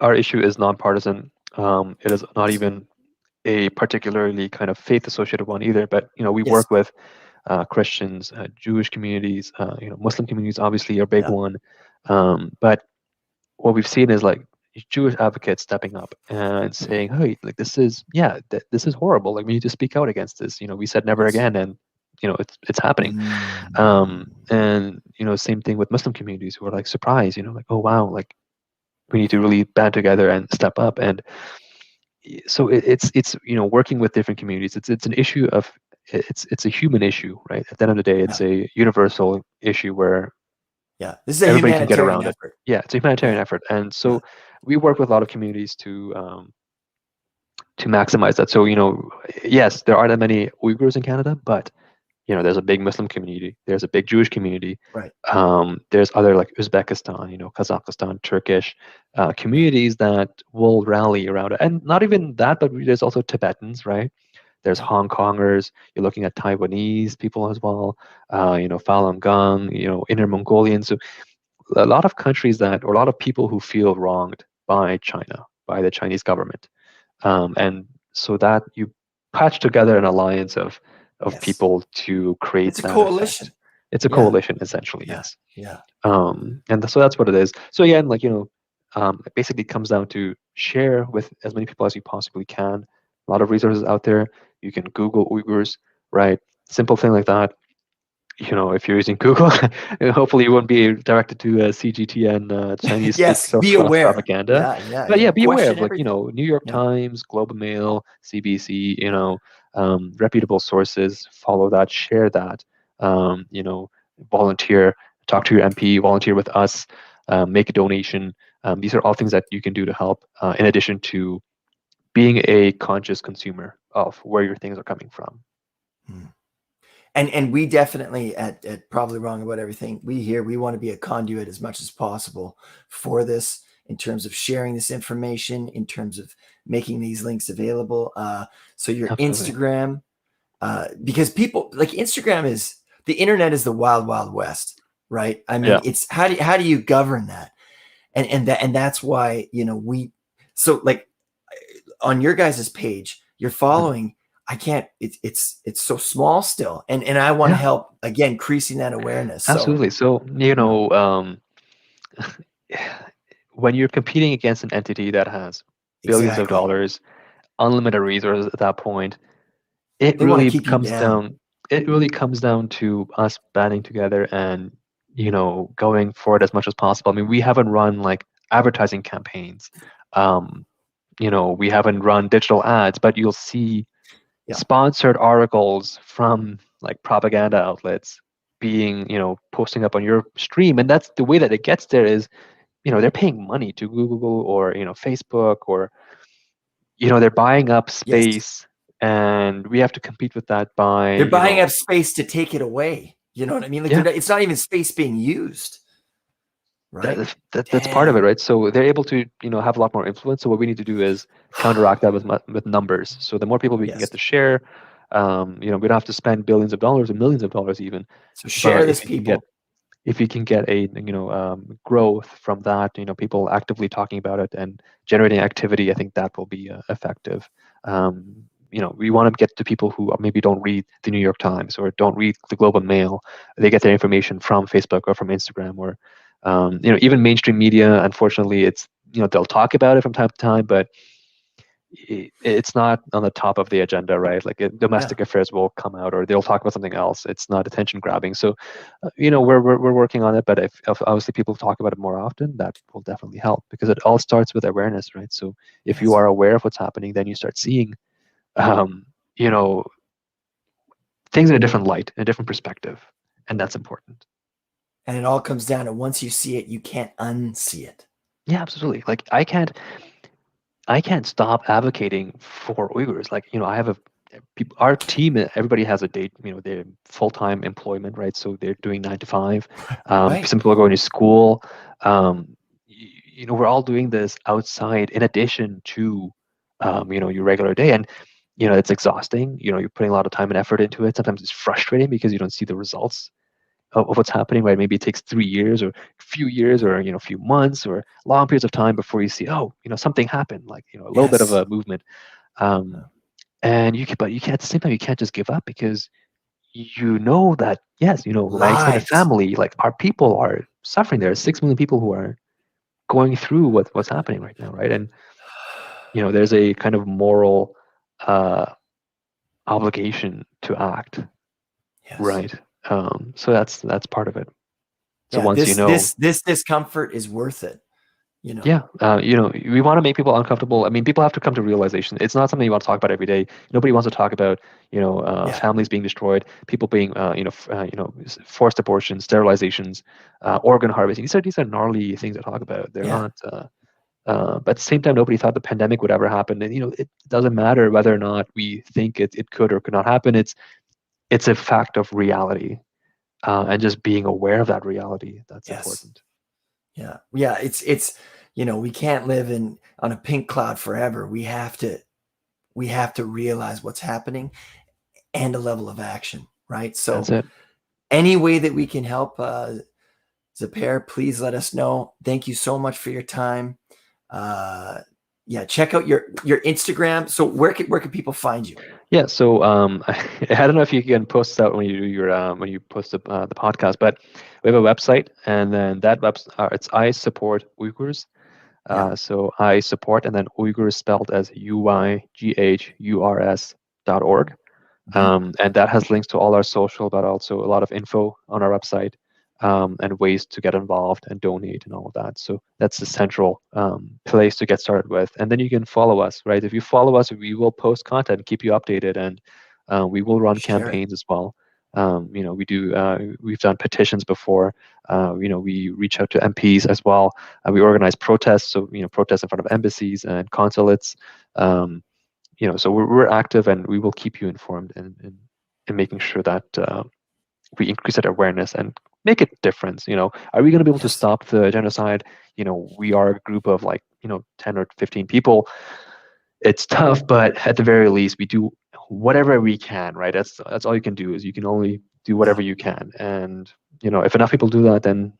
our issue is nonpartisan. It is not even a particularly kind of faith-associated one either. But we work with Christians, Jewish communities, Muslim communities, obviously a big one. But what we've seen is like Jewish advocates stepping up and saying, "Hey, like this is horrible. Like we need to speak out against this." We said never again, and it's happening. And same thing with Muslim communities who are like surprised. Like, oh wow, like we need to really band together and step up. And so it's working with different communities. It's an issue of it's a human issue, right? At the end of the day, it's a universal issue where this is a everybody can get humanitarian around effort. it. Yeah, it's a humanitarian effort, and so we work with a lot of communities to maximize that. So, yes, there aren't that many Uyghurs in Canada, but there's a big Muslim community, there's a big Jewish community, Right. there's other like Uzbekistan, Kazakhstan, Turkish Right. communities that will rally around it. And not even that, but there's also Tibetans, right? There's Yeah. Hong Kongers. You're looking at Taiwanese people as well. Falun Gong. Inner Mongolians. So a lot of countries or a lot of people who feel wronged by China, by the Chinese government, and so that you patch together an alliance of Yes. people to create It's a that effect. coalition. It's a Yeah. coalition, essentially, Yeah. yes. Yeah. So that's what it is. So again, it basically comes down to share with as many people as you possibly can. A lot of resources out there. You can Google Uyghurs, right? Simple thing like that. If you're using Google, hopefully you won't be directed to CGTN, Chinese Yes. state Be aware. propaganda. Yeah. Yeah. But Yeah. yeah, be aware Question of everything. New York Yeah. Times, Globe and Mail, CBC, reputable sources. Follow that, share that. Volunteer, talk to your MP, volunteer with us, make a donation. These are all things that you can do to help. In addition to being a conscious consumer of where your things are coming from. Hmm. And we definitely at Probably Wrong About Everything, we want to be a conduit as much as possible for this, in terms of sharing this information, in terms of making these links available. So your Absolutely. Instagram, because people like Instagram is the internet is the wild, wild west, right? I mean, Yeah. it's how do you govern that? And that's why, so like on your guys' page, you're Mhm. following. I can't. It's so small still, and I want to Yeah, help again, increasing that awareness. So absolutely. So, you know, when you're competing against an entity that has billions of exactly. dollars, unlimited resources at that point, it They want to really keep you comes down. down it really comes down to us banding together and, going for it as much as possible. I mean, we haven't run like advertising campaigns. Um, we haven't run digital ads, but you'll see Yeah. sponsored articles from like propaganda outlets being, posting up on your stream. And that's the way that it gets there is, they're paying money to Google or, Facebook, or, they're buying up Yes. space, and we have to compete with that by, They're buying up space to take it away. You know what I mean? Like yeah, it's not even space being used, right? that's part of it, Damn. right? So they're able to, have a lot more influence. So what we need to do is counteract that with numbers. So the more people we can Yes. get to share, we don't have to spend billions of dollars or millions of dollars even, So share but this, people. if you can get a growth from that, people actively talking about it and generating activity, I think that will be effective. We want to get to people who maybe don't read the New York Times or don't read the Globe and Mail. They get their information from Facebook or from Instagram or even mainstream media. Unfortunately, it's they'll talk about it from time to time, but it's not on the top of the agenda, right? Like Yeah. domestic affairs will come out, or they'll talk about something else. It's not attention grabbing. So, we're working on it. But if obviously people talk about it more often, that will definitely help, because it all starts with awareness, right? So if you Yes. are aware of what's happening, then you start seeing, um, you know, things in a different light, in a different perspective, and that's important. And it all comes down to, once you see it, you can't unsee it. Yeah, absolutely. Like I can't stop advocating for Uyghurs. Like, I have our team, everybody has a date, they're full-time employment, right? So they're doing 9 to 5. Right. Some people are going to school. We're all doing this outside in addition to, your regular day. And, it's exhausting. You're putting a lot of time and effort into it. Sometimes it's frustrating because you don't see the results of what's happening, right? Maybe it takes 3 years or a few years or, a few months or long periods of time before you see, oh, something happened, like, a little bit of Yes. a movement. And but you can't, at the same time, you can't just give up, because that, yes, my extended Lives. family, like our people are suffering. There are 6 million people who are going through what's happening right now, right? And, there's a kind of moral uh, obligation to act, Yes. right? So that's part of it. So Yeah. once This discomfort is worth it. yeah, we want to make people uncomfortable. I mean, people have to come to realization. It's not something you want to talk about every day. Nobody wants to talk about, Yeah. families being destroyed, people being, forced abortions, sterilizations, organ harvesting. These are gnarly things to talk about. They're Yeah. not. But at the same time, nobody thought the pandemic would ever happen. And it doesn't matter whether or not we think it could or could not happen. It's a fact of reality, and just being aware of that reality, that's Yes. important. Yeah. It's we can't live on a pink cloud forever. We have to realize what's happening and a level of action, right? So That's it. any way that we can help, Zapaer, please let us know. Thank you so much for your time. Check out your Instagram. So where can people find you? Yeah. So I don't know if you can post out when you do when you post the podcast, but we have a website, and then that website, it's I Support Uyghurs. So I support, and then Uyghurs spelled as UYGHURS.org. And that has links to all our social, but also a lot of info on our website, and ways to get involved and donate and all of that. So that's the central place to get started with. And then you can follow us, right? If you follow us, we will post content, keep you updated, and we will run campaigns as well. We've done petitions before. We reach out to MPs as well. We organize protests, so protests in front of embassies and consulates. So we're active, and we will keep you informed in making sure that we increase that awareness and make a difference. Are we going to be able to stop the genocide? We are a group of 10 or 15 people. It's tough, but at the very least, we do whatever we can, right? That's all you can do, is you can only do whatever you can. And if enough people do that, then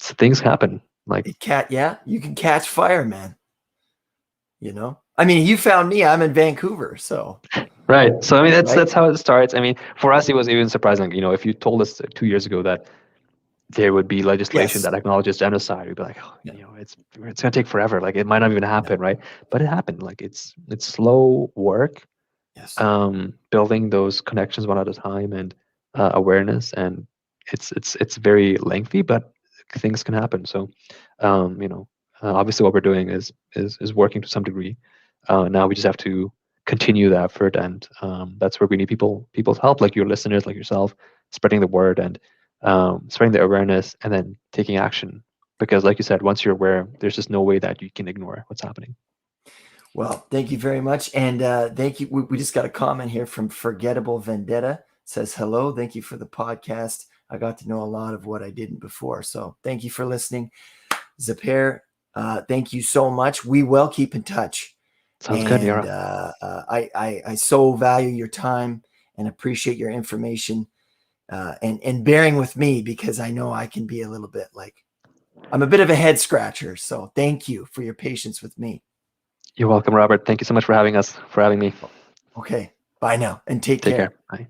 things happen. You can catch fire, man. I mean, you found me. I'm in Vancouver, so. Right. So I mean, that's how it starts. I mean, for us, it was even surprising. If you told us 2 years ago that there would be legislation that acknowledges genocide, we'd be like, it's going to take forever. Like, it might not even happen, right? But it happened. Like, it's slow work. Yes. Building those connections one at a time, and awareness, and it's very lengthy, but things can happen. So, obviously, what we're doing is working to some degree. Now we just have to continue the effort, and that's where we need people's help, like your listeners, like yourself, spreading the word, and spreading the awareness, and then taking action. Because, like you said, once you're aware, there's just no way that you can ignore what's happening. Well, thank you very much. And thank you. We just got a comment here from Forgettable Vendetta. It says, hello, thank you for the podcast. I got to know a lot of what I didn't before. So thank you for listening. Zapaer, thank you so much. We will keep in touch. Sounds good, Yara. I so value your time and appreciate your information, and bearing with me, because I know I can be a little bit I'm a bit of a head scratcher. So thank you for your patience with me. You're welcome, Robert. Thank you so much for having me. Okay. Bye now, and take care. Bye.